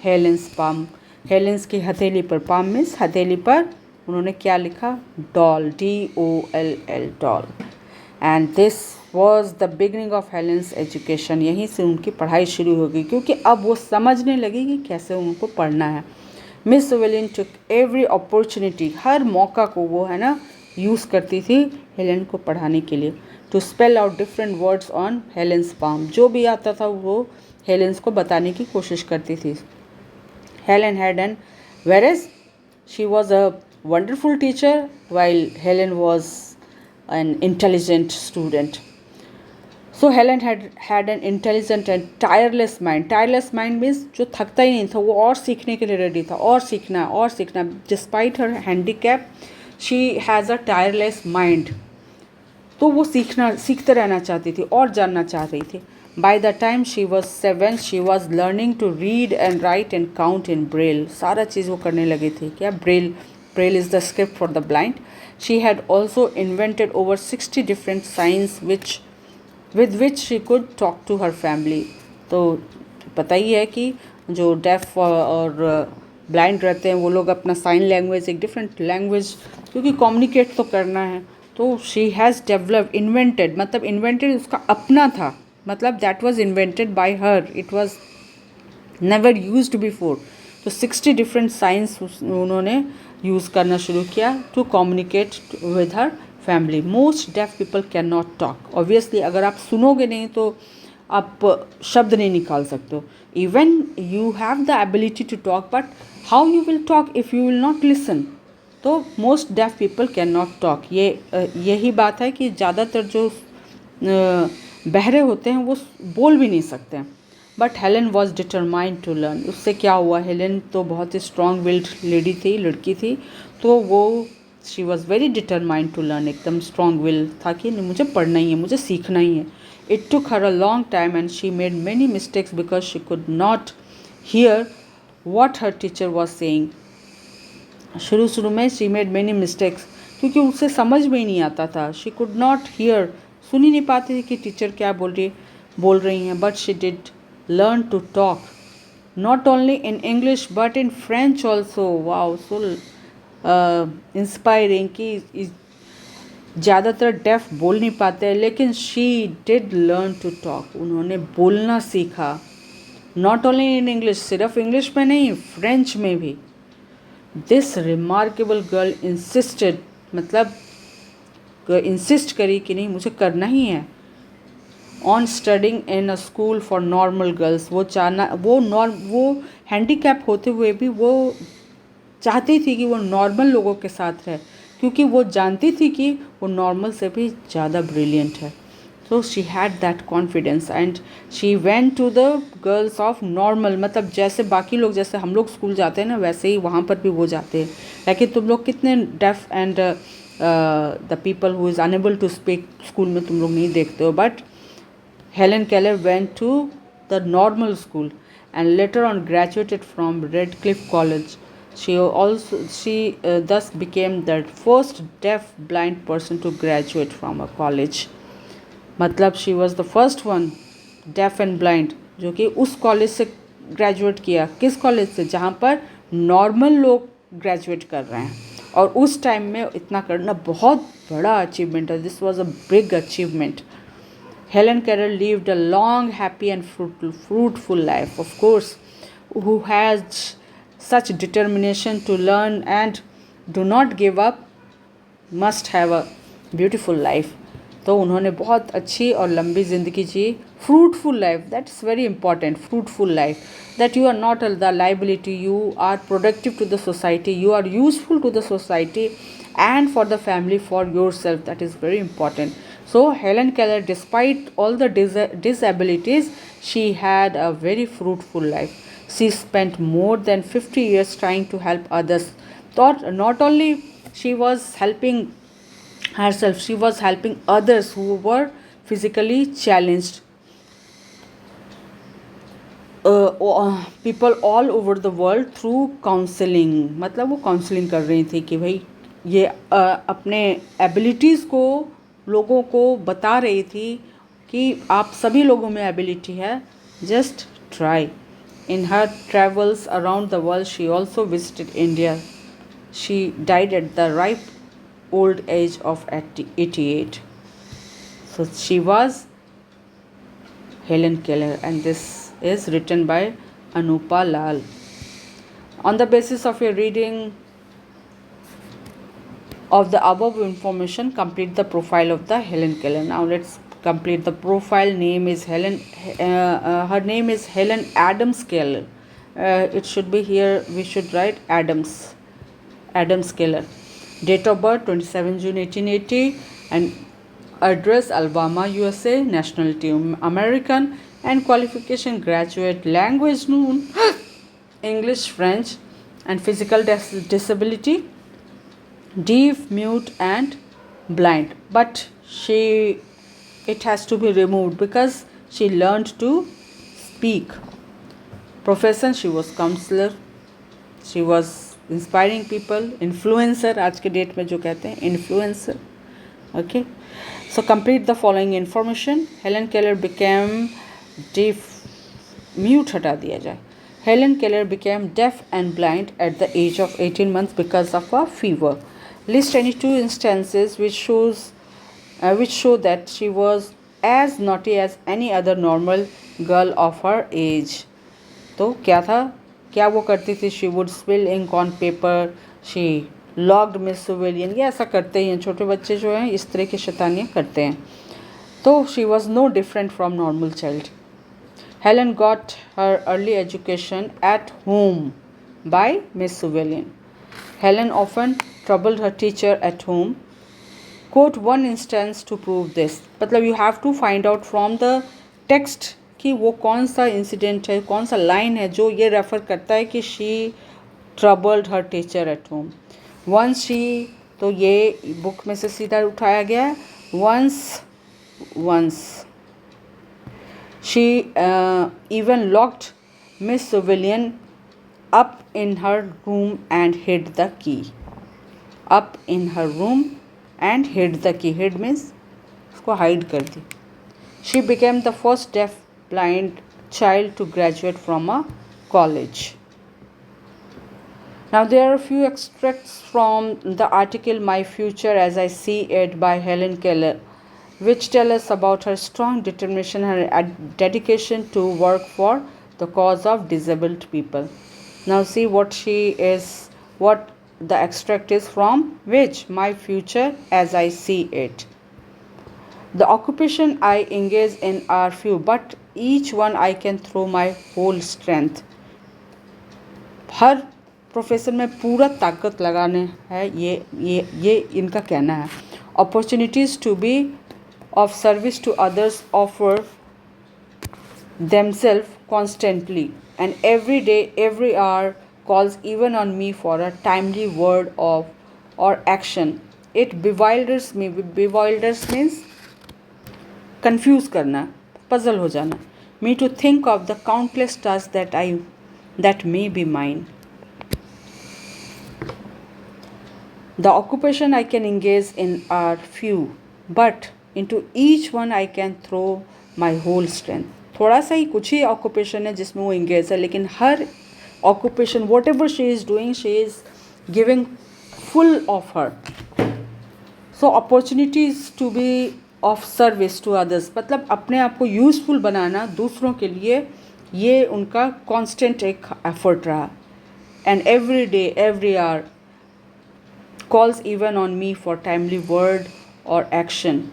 Helen's palm. Helen's की हथेली पर, palm means हथेली पर उन्होंने क्या लिखा? doll, DOLL, doll. And this was the beginning of Helen's education. यहीं से उनकी पढ़ाई शुरू हो गई, क्योंकि अब वो समझने लगी कि कैसे उनको पढ़ना है। Miss civilian took every opportunity, हर मौका को वो है ना यूज़ करती थी हेलन को पढ़ाने के लिए। To spell out different words on Helen's palm, जो भी आता था वो हेलेंस को बताने की कोशिश करती थी। Helen had an whereas she was a wonderful teacher while Helen was an intelligent student. So Helen had an intelligent and tireless mind. Tireless mind means जो थकता ही नहीं था, वो और सीखने के लिए रेडी था, और सीखना। Despite her handicap, she has a tireless mind. तो वो सीखते रहना चाहती थी और जानना चाह रही थी। By the time she was 7, she was learning to read and write and count in braille. सारा चीज़ वो करने लगी थी। क्या? Braille is the script for the blind. She had also invented over 60 different signs with which she could talk to her family. तो पता ही है कि जो डेफ और ब्लाइंड रहते हैं वो लोग अपना साइन लैंग्वेज, एक डिफरेंट लैंग्वेज, क्योंकि कम्युनिकेट तो करना है, तो शी हैज़ डेवलप्ड, इन्वेंटेड, मतलब इन्वेंटेड उसका अपना था, मतलब that was invented by her, it was never used before. तो 60 डिफरेंट साइंस उन्होंने यूज़ करना शुरू किया to communicate with her family. Most deaf people can not talk. Obviously अगर आप सुनोगे नहीं तो आप शब्द नहीं निकाल सकते हो। Even you have the ability to talk, but how you will talk if you will not listen. तो most deaf people can not talk. यही बात है कि ज़्यादातर जो बहरे होते हैं वो बोल भी नहीं सकते हैं। But Helen was determined to learn. उससे क्या हुआ, हेलन तो बहुत ही स्ट्रॉन्ग विल्ड लेडी थी, लड़की थी, तो वो she was very determined to learn, एकदम स्ट्रॉन्ग विल था कि मुझे पढ़ना ही है, मुझे सीखना ही है। It took her a long time and she made many mistakes because she could not here what her teacher was saying. शुरू में शी मेड मैनी मिस्टेक्स क्योंकि उसे समझ में ही नहीं आता था। शी कुड नॉट हियर, सुन ही नहीं पाती थी कि टीचर क्या बोल रही हैं। But she did learn to talk not only in English but in French also. Wow, so inspiring कि ज़्यादातर डेफ बोल नहीं पाते हैं, लेकिन she did learn to talk, उन्होंने बोलना सीखा। नॉट ओनली इन इंग्लिश, सिर्फ इंग्लिश में नहीं, फ्रेंच में भी। दिस रिमार्केबल गर्ल इंसिस्टेड, मतलब इंसिस्ट करी कि नहीं मुझे करना ही है, on studying in a school for normal girls. वो हैंडीकैप होते हुए भी वो चाहती थी कि वो नॉर्मल लोगों के साथ रहे, क्योंकि वो जानती थी कि वो नॉर्मल से भी ज़्यादा ब्रिलियंट है। So she had that confidence and she went to the girls of normal, मतलब जैसे बाकी लोग, जैसे हम लोग स्कूल जाते हैं ना, वैसे ही वहाँ पर भी वो जाते हैं। लेकिन तुम लोग कितने deaf and the people who is unable to speak school में तुम लोग नहीं देखते हो। But Helen Keller went to the normal school and later on graduated from Redcliffe College. She thus became the first deaf blind person to graduate from a college. मतलब she was the first one deaf and blind जो कि उस college से graduate किया। किस college से? जहाँ पर नॉर्मल लोग ग्रेजुएट कर रहे हैं, और उस टाइम में इतना करना बहुत बड़ा अचीवमेंट है। This was a big achievement. Helen Keller lived a long, happy and fruitful life. Of course, who has such determination to learn and do not give up must have a beautiful life. तो उन्होंने बहुत अच्छी और लंबी ज़िंदगी जी. Fruitful life, that's very important. Fruitful life, that you are not the liability, you are productive to the society, you are useful to the society and for the family, for yourself. That is very important. So Helen Keller, despite all the disabilities, she had a very fruitful life. She spent more than 50 years trying to help others. Thought not only she was helping herself, she was helping others who were physically challenged. People all over the world through counseling. मतलब वो counselling कर रही थी कि भाई ये अपने abilities को लोगों को बता रही थी कि आप सभी लोगों में एबिलिटी है, just try. In her travels around the world she also visited India. She died at the ripe old age of 88. So she was Helen Keller, and this is written by Anupa Lal. On the basis of your reading of the above information, complete the profile of the Helen Keller. Now let's complete the profile. Name is Helen. Her name is Helen Adams Keller. It should be here. We should write Adams. Adams Keller. Date of birth 27 June 1880 and address Alabama, USA. Nationality American and qualification graduate. Language known English, French, and physical disability deaf, mute and blind, but it has to be removed because she learned to speak. Profession, she was counselor, she was inspiring people, influencer, आज के date में जो कहते हैं influencer. Okay, so complete the following information. Helen Keller became deaf, mute हटा दिया जाए. Helen Keller became deaf and blind at the age of 18 months because of a fever. List any two instances which show that she was as naughty as any other normal girl of her age. तो क्या था, क्या वो करती थी? She would spill ink on paper. She locked Miss Civilian. ये ऐसा करते हैं छोटे बच्चे जो हैं, इस तरह की शैतानियाँ करते हैं. तो she was no different from normal child. Helen got her early education at home by Miss Civilian. Helen often troubled her teacher at home. Quote one instance to prove this. मतलब you have to find out from the text कि वो कौन सा incident है, कौन सा line है जो ये रेफर करता है कि she troubled her teacher at home. Once she, तो ये बुक में से सीधा उठाया गया है. Once she even locked Miss Civilian up in her room and hid the key. Up in her room and hid the key. Hid means उसको hide कर दी. She became the first deaf blind child to graduate from a college. Now there are a few extracts from the article My Future as I See It by Helen Keller, which tell us about her strong determination and dedication to work for the cause of disabled people. Now see what the extract is from which My Future as I See It. The occupation I engage in are few, but each one I can throw my whole strength. Her profession में पूरा ताकत लगाने है, ये इनका कहना है. Opportunities to be of service to others offer themselves constantly, and every day, every hour calls even on me for a timely word of or action. It bewilders me. Bewilders means confuse करना, puzzle हो जाना. Me to think of the countless tasks that may be mine. The occupation I can engage in are few, but into each one I can throw my whole strength. थोड़ा सा ही कुछ ही occupation है जिसमें वो engage है, लेकिन हर occupation whatever she is doing, she is giving full of her. So opportunities to be of service to others, मतलब अपने आप को useful बनाना दूसरों के लिए, ये उनका constant एक effort रहा. And every day, every hour calls even on me for timely word or action.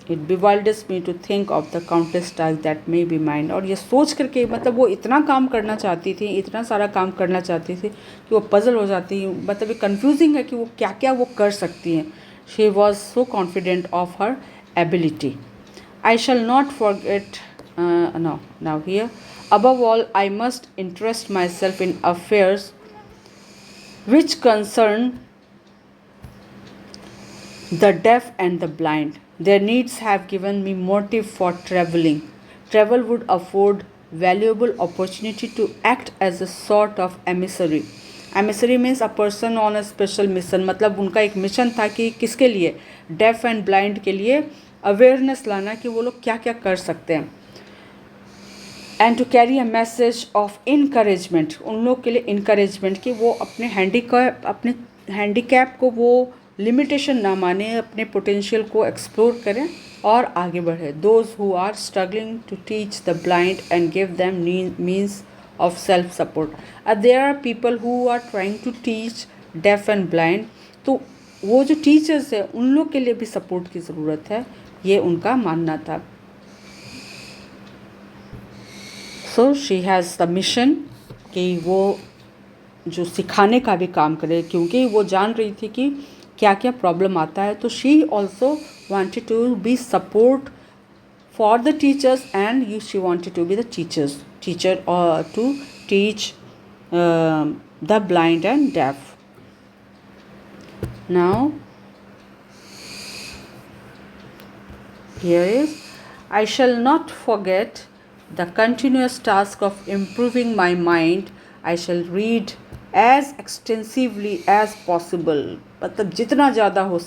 It bewilders me to think of the countless tasks that may be mine. और ये सोच करके मतलब वो इतना काम करना चाहती थी, इतना सारा काम करना चाहती थी कि वो पजल हो जाती, मतलब ये कन्फ्यूजिंग है कि वो क्या क्या वो कर सकती हैं. She was so confident of her ability. I shall not forget, now here, above all, I must interest myself in affairs which concern the deaf and the blind. Their needs have given me motive for traveling. Travel would afford valuable opportunity to act as a sort of emissary. Emissary means a person on a special mission. मतलब उनका एक mission था कि किसके लिए, deaf and blind के लिए awareness लाना कि वो लोग क्या क्या कर सकते हैं. And to carry a message of encouragement, उन लोग के लिए इनकरेजमेंट कि वो अपने हैंडीकैप को वो लिमिटेशन ना माने, अपने पोटेंशियल को एक्सप्लोर करें और आगे बढ़े. Those who are struggling to teach the blind and give them means of self-support. There are people who are trying to teach deaf and blind. तो वो जो टीचर्स है उन लोग के लिए भी सपोर्ट की ज़रूरत है, ये उनका मानना था. So she has the mission कि वो जो सिखाने का भी काम करे, क्योंकि वो जान रही थी कि क्या क्या प्रॉब्लम आता है. तो she also wanted to be support for the teachers and she wanted to be the teacher to teach the blind and deaf. Now here is, I shall not forget the continuous task of improving my mind. I shall read as extensively as possible, मतलब जितना ज़्यादा हो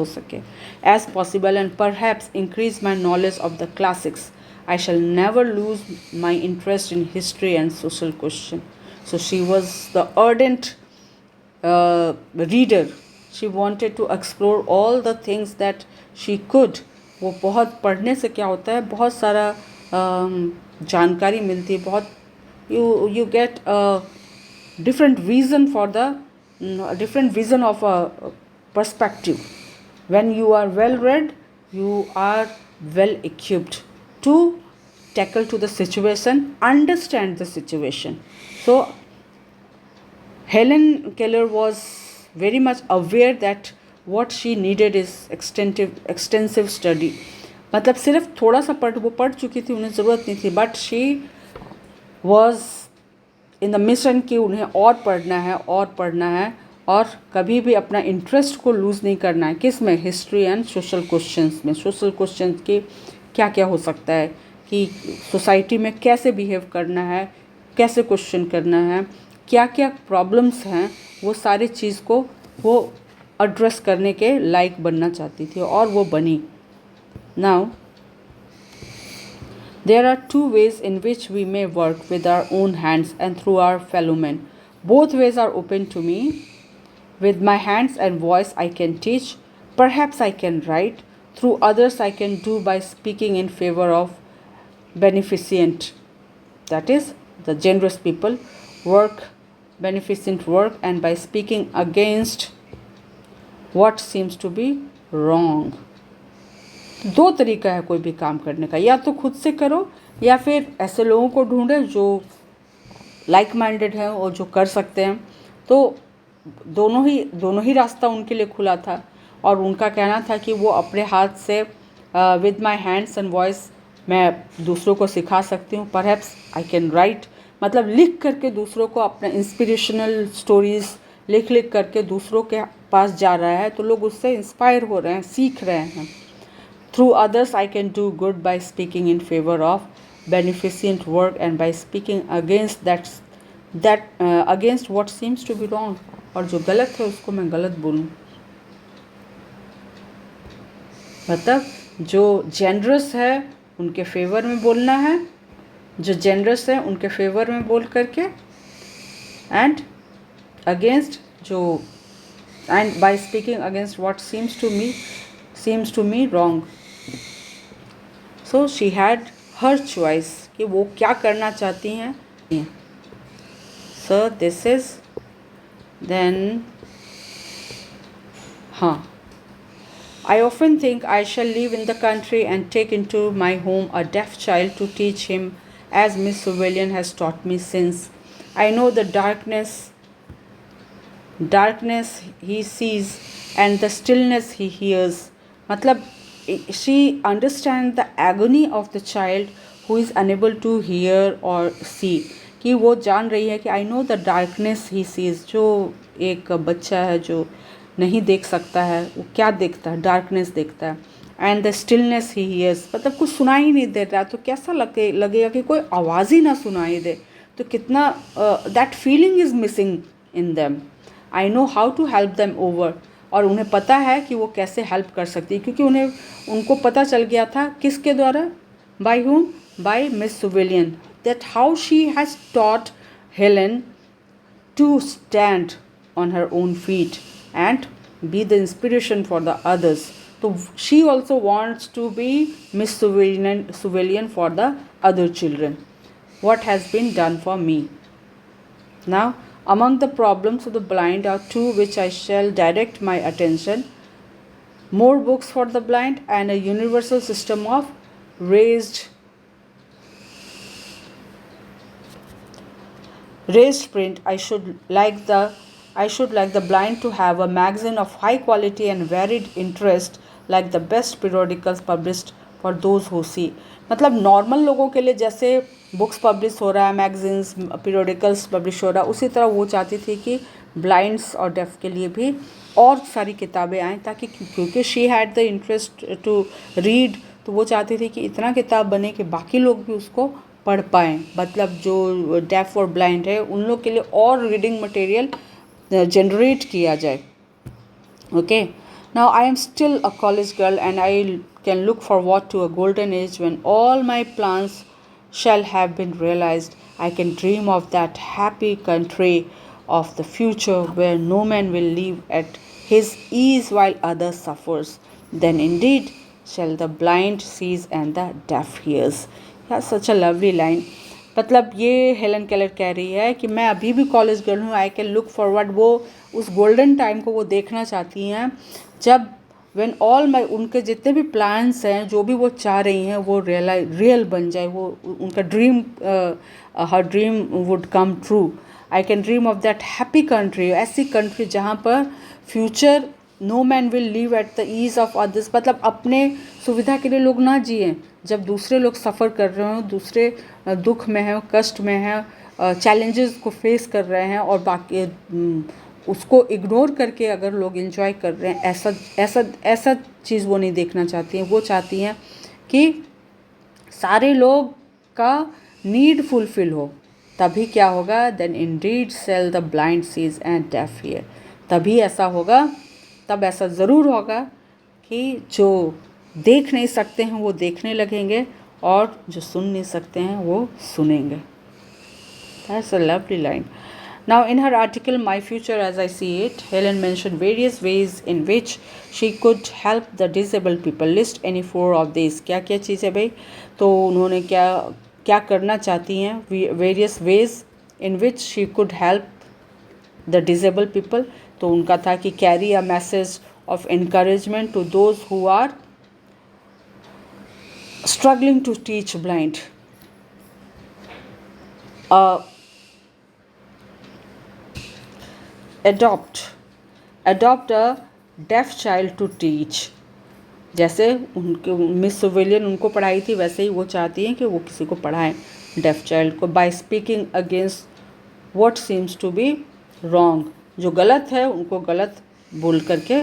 सके as possible, and perhaps increase my knowledge of the classics. I shall never lose my interest in history and social question. So she was the ardent reader. She wanted to explore all the things that she could. वो बहुत पढ़ने से क्या होता है, बहुत सारा जानकारी मिलती है, बहुत you get a different vision for the different vision of a perspective. When you are well read, you are well equipped to tackle to the situation, understand the situation. So Helen Keller was very much aware that what she needed is extensive study. मतलब सिर्फ थोड़ा सा वो पढ़ चुकी थी, उन्हें ज़रूरत नहीं थी, but she was in the mission कि उन्हें और पढ़ना है और पढ़ना है और कभी भी अपना इंटरेस्ट को लूज़ नहीं करना है। किस में? हिस्ट्री एंड सोशल क्वेश्चंस में। सोशल क्वेश्चंस के क्या क्या हो सकता है कि सोसाइटी में कैसे बिहेव करना है, कैसे क्वेश्चन करना है, क्या क्या प्रॉब्लम्स हैं, वो सारी चीज़ को वो एड्रेस करने के लायक बनना चाहती थी और वो बनी। Now there are two ways in which we may work with our own hands and through our fellow men. Both ways are open to me. With my hands and voice I can teach, perhaps I can write, through others I can do by speaking in favor of beneficent, that is, the generous people, work, beneficent work, and by speaking against what seems to be wrong. दो तरीका है कोई भी काम करने का, या तो खुद से करो या फिर ऐसे लोगों को ढूंढे जो लाइक माइंडेड हैं और जो कर सकते हैं। तो दोनों ही रास्ता उनके लिए खुला था और उनका कहना था कि वो अपने हाथ से with my hands and voice मैं दूसरों को सिखा सकती हूँ। परहैप्स आई कैन राइट, मतलब लिख करके दूसरों को अपने इंस्पिरेशनल स्टोरीज़ लिख करके दूसरों के पास जा रहा है तो लोग उससे इंस्पायर हो रहे हैं, सीख रहे हैं। Through others I can do good by speaking in favor of beneficent work and by speaking against against what seems to be wrong, और जो गलत है उसको मैं गलत बोलूँ। मतलब जो जेनरस है उनके फेवर में बोलना है, जो जेनरस है उनके फेवर में बोल करके, एंड अगेंस्ट जो and bye speaking against what seems to me wrong. So she had her choice कि वो क्या करना चाहती हैं। So this is then I often think I shall live in the country and take into my home a deaf child to teach him as Miss Civilian has taught me, since I know the darkness he sees and the stillness he hears. मतलब she understands the agony of the child who is unable to hear or see, कि वो जान रही है कि I know the darkness he sees, जो एक बच्चा है जो नहीं देख सकता है वो क्या देखता है? डार्कनेस देखता है। And the stillness he hears, मतलब कुछ सुनाई ही नहीं दे रहा, तो कैसा लगेगा कि कोई आवाज़ ही ना सुनाई दे, तो कितना that feeling is missing in them. I know how to help them over, और उन्हें पता है कि वो कैसे हेल्प कर सकती है, क्योंकि उनको पता चल गया था किसके द्वारा, by whom, by miss Sullivan, that how she has taught Helen to stand on her own feet and be the inspiration for the others. So she also wants to be Miss Civilian for the other children. What has been done for me? Now, among the problems of the blind are two which I shall direct my attention: more books for the blind and a universal system of raised print. I should like the blind to have a magazine of high quality and varied interest, like the best periodicals published for those who see. मतलब normal लोगों के लिए जैसे books publish हो रहा है, magazines periodicals publish हो रहा है, उसी तरह वो चाहती थी कि ब्लाइंड्स और डेफ के लिए भी और सारी किताबें आएँ, ताकि क्योंकि she had the interest to read, तो वो चाहती थी कि इतना किताब बने कि बाकी लोग भी उसको पढ़ पाएँ। मतलब जो डेफ और ब्लाइंड है उन लोग के लिए और रीडिंग मटेरियल जनरेट किया जाए। Okay, now I am still a college girl and I can look forward to a golden age when all my plans shall have been realized. I can dream of that happy country of the future where no man will live at his ease while others suffers. Then indeed shall the blind sees and the deaf hears. That's such a lovely line. मतलब ये Helen Keller कह रही है कि मैं अभी भी college girl हूँ, आई कैन लुक फॉरवर्ड, वो उस गोल्डन टाइम को वो देखना चाहती हैं जब व्हेन ऑल माई, उनके जितने भी प्लान्स हैं, जो भी वो चाह रही हैं, वो रियल बन जाए, वो उनका dream, her dream would come true. I can dream of that happy country, ऐसी कंट्री जहाँ पर future no man will live at the ease of others, मतलब अपने सुविधा के लिए लोग ना जिए। जब दूसरे लोग सफ़र कर रहे हो, दूसरे दुख में हैं, कष्ट में हैं, चैलेंजेस को फेस कर रहे हैं, और बाकी उसको इग्नोर करके अगर लोग एंजॉय कर रहे हैं, ऐसा ऐसा ऐसा चीज़ वो नहीं देखना चाहती हैं। वो चाहती हैं कि सारे लोग का नीड फुलफिल हो। तभी क्या होगा, then indeed shall the blind sees and deaf ear, तभी ऐसा होगा, तब ऐसा ज़रूर होगा कि जो देख नहीं सकते हैं वो देखने लगेंगे, और जो सुन नहीं सकते हैं वो सुनेंगे। That's a lovely line. Now, in her article, My Future as I See It, Helen mentioned various ways in which she could help the disabled people. List any 4 of these. क्या क्या चीज़ है भाई? तो उन्होंने क्या क्या करना चाहती हैं? Various ways in which she could help the disabled people. तो उनका था कि carry a message of encouragement to those who are struggling to teach blind. adopt a deaf child to teach. जैसे उनके मिस सिविलियन उनको पढ़ाई थी, वैसे ही वो चाहती हैं कि वो किसी को पढ़ाएं, डेफ चाइल्ड को, by speaking against what seems to be wrong. जो गलत है उनको गलत बोल करके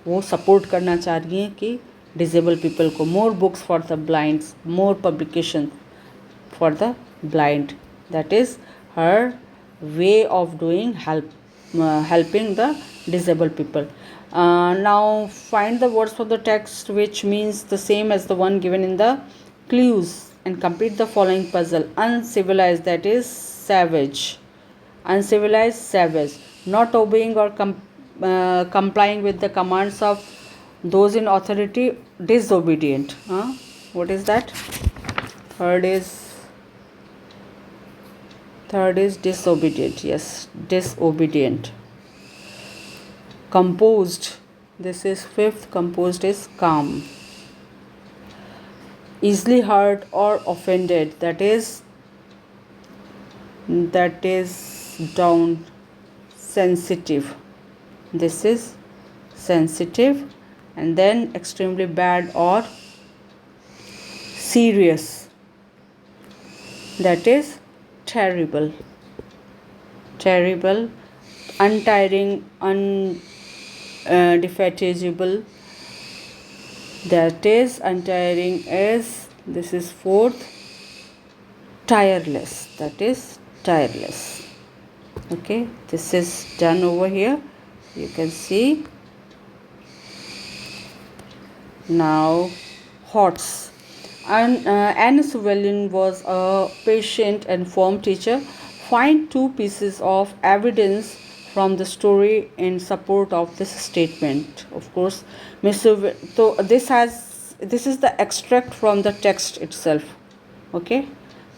वो सपोर्ट करना चाह रही हैं कि डिसेबल पीपल को। More books for the blinds, more publication for the blind. That is her way of doing helping the disabled people. Now find the words for the text which means the same as the one given in the clues and complete the following puzzle. Uncivilized, that is savage. Uncivilized, savage. Not obeying or complying with the commands of those in authority, disobedient. What is that? Third is disobedient. Yes, disobedient. Composed, this is 5th. Composed is calm. Easily hurt or offended, that is down. Sensitive, this is sensitive. And then extremely bad or serious, that is terrible. Untiring, indefatigable, that is untiring is, this is 4th. Tireless, that is tireless. Okay, this is done over here, you can see. Now HOTS. Anne Suvelin was a patient and firm teacher. Find 2 pieces of evidence from the story in support of this statement. Of course, so this is the extract from the text itself. Okay,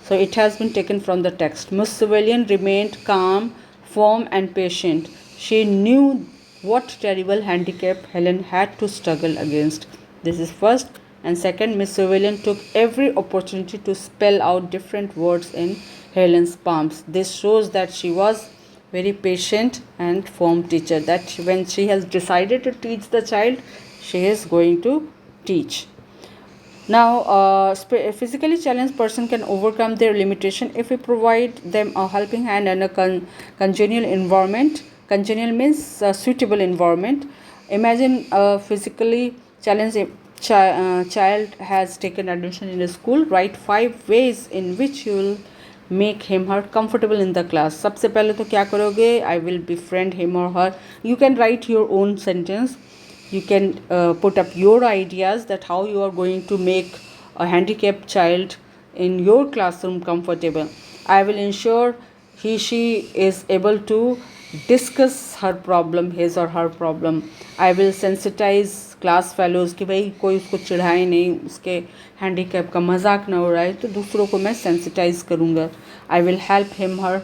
so it has been taken from the text. Miss Suvelin remained calm, firm and patient. She knew what terrible handicap Helen had to struggle against. This is first. And second, Miss Suvelin took every opportunity to spell out different words in Helen's palms. This shows that she was very patient and firm teacher, that when she has decided to teach the child, she is going to teach. Now, a physically challenged person can overcome their limitation if we provide them a helping hand and a congenial environment. Congenial means a suitable environment. Imagine a physically challenged child has taken admission in a school. Write 5 ways in which you will make him her comfortable in the class. सबसे पहले तो क्या करोगे? I will befriend him or her. You can write your own sentence. You can put up your ideas that how you are going to make a handicapped child in your classroom comfortable. I will ensure she is able to discuss her problem, his or her problem. I will sensitize class fellows कि भाई कोई उसको चिढ़ाए नहीं, उसके handicap का मजाक ना उड़ाए, तो दूसरों को मैं सेंसिटाइज़ करूँगा. I will help him her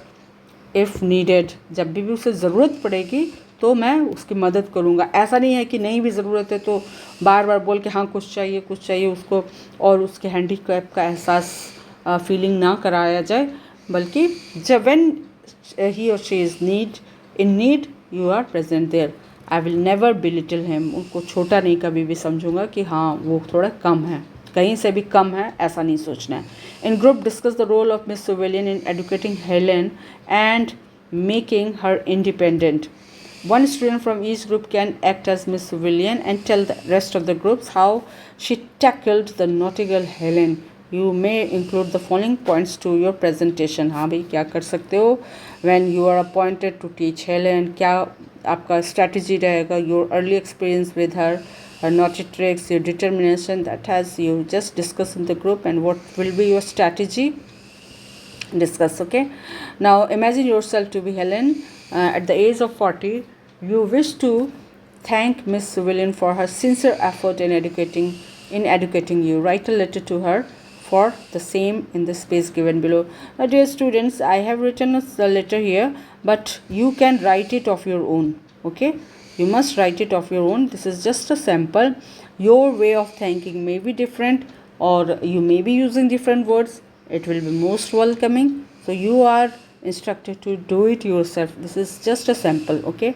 if needed. जब भी उसे ज़रूरत पड़ेगी तो मैं उसकी मदद करूँगा. ऐसा नहीं है कि नहीं भी ज़रूरत है तो बार बार बोल के हाँ कुछ चाहिए उसको और उसके हैंडीकैप का एहसास फीलिंग ना कराया जाए, बल्कि जब व्हेन ही और she is in need, you are present there. I will never belittle him, उनको छोटा नहीं कभी भी समझूंगा कि हाँ वो थोड़ा कम है, कहीं से भी कम है ऐसा नहीं सोचना है. In group discuss the role of miss Civilian in educating Helen and making her independent. One student from each group can act as Miss Civilian and tell the rest of the groups how she tackled the naughty girl Helen. You may include the following points to your presentation. हाँ भाई क्या कर सकते हो when you are appointed to teach Helen, क्या आपका strategy रहेगा, your early experience with her, her naughty tricks, your determination that has you just discuss in the group, and what will be your strategy. Discuss. Okay, now imagine yourself to be Helen. At the age of 40, you wish to thank Miss Civilian for her sincere effort in educating you. Write a letter to her for the same in the space given below. Dear students, I have written a letter here, but you can write it of your own. Okay, you must write it of your own. This is just a sample. Your way of thanking may be different, or you may be using different words. It will be most welcoming. So you are instructed to do it yourself. This is just a sample. Okay,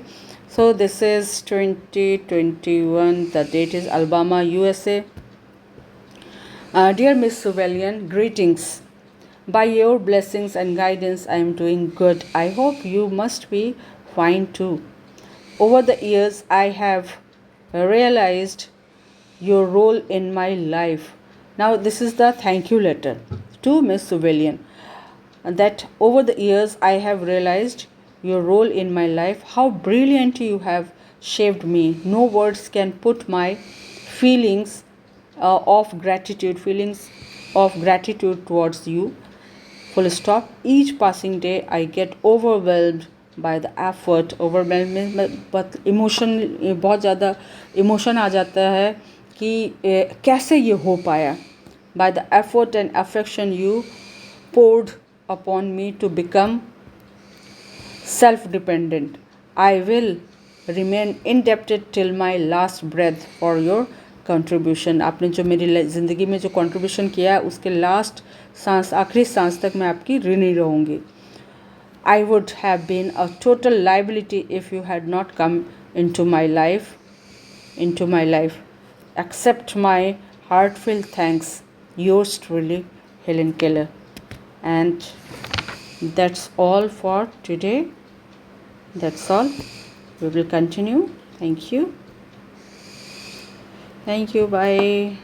so this is 2021. The date is Alabama, USA. Dear Miss Civilian, greetings. By your blessings and guidance, I am doing good. I hope you must be fine too. Over the years, I have realized your role in my life. Now, this is the thank you letter to Miss Civilian. That over the years I have realized your role in my life, how brilliantly you have shaped me. No words can put my feelings of gratitude towards you. Full stop. Each passing day I get overwhelmed by the effort. Overwhelmed but emotion, बहुत ज़्यादा emotion आ जाता है कि कैसे ये हो पाया. By the effort and affection you poured upon me to become self-dependent. I will remain indebted till my last breath for your contribution. आपने जो मेरी ज़िंदगी में जो contribution किया है उसके last सांस, आखिरी सांस तक मैं आपकी ऋणी रहूँगी. I would have been a total liability if you had not come into my life. Accept my heartfelt thanks. Yours truly, Helen Keller. And that's all for today. That's all. We will continue. Thank you. Bye.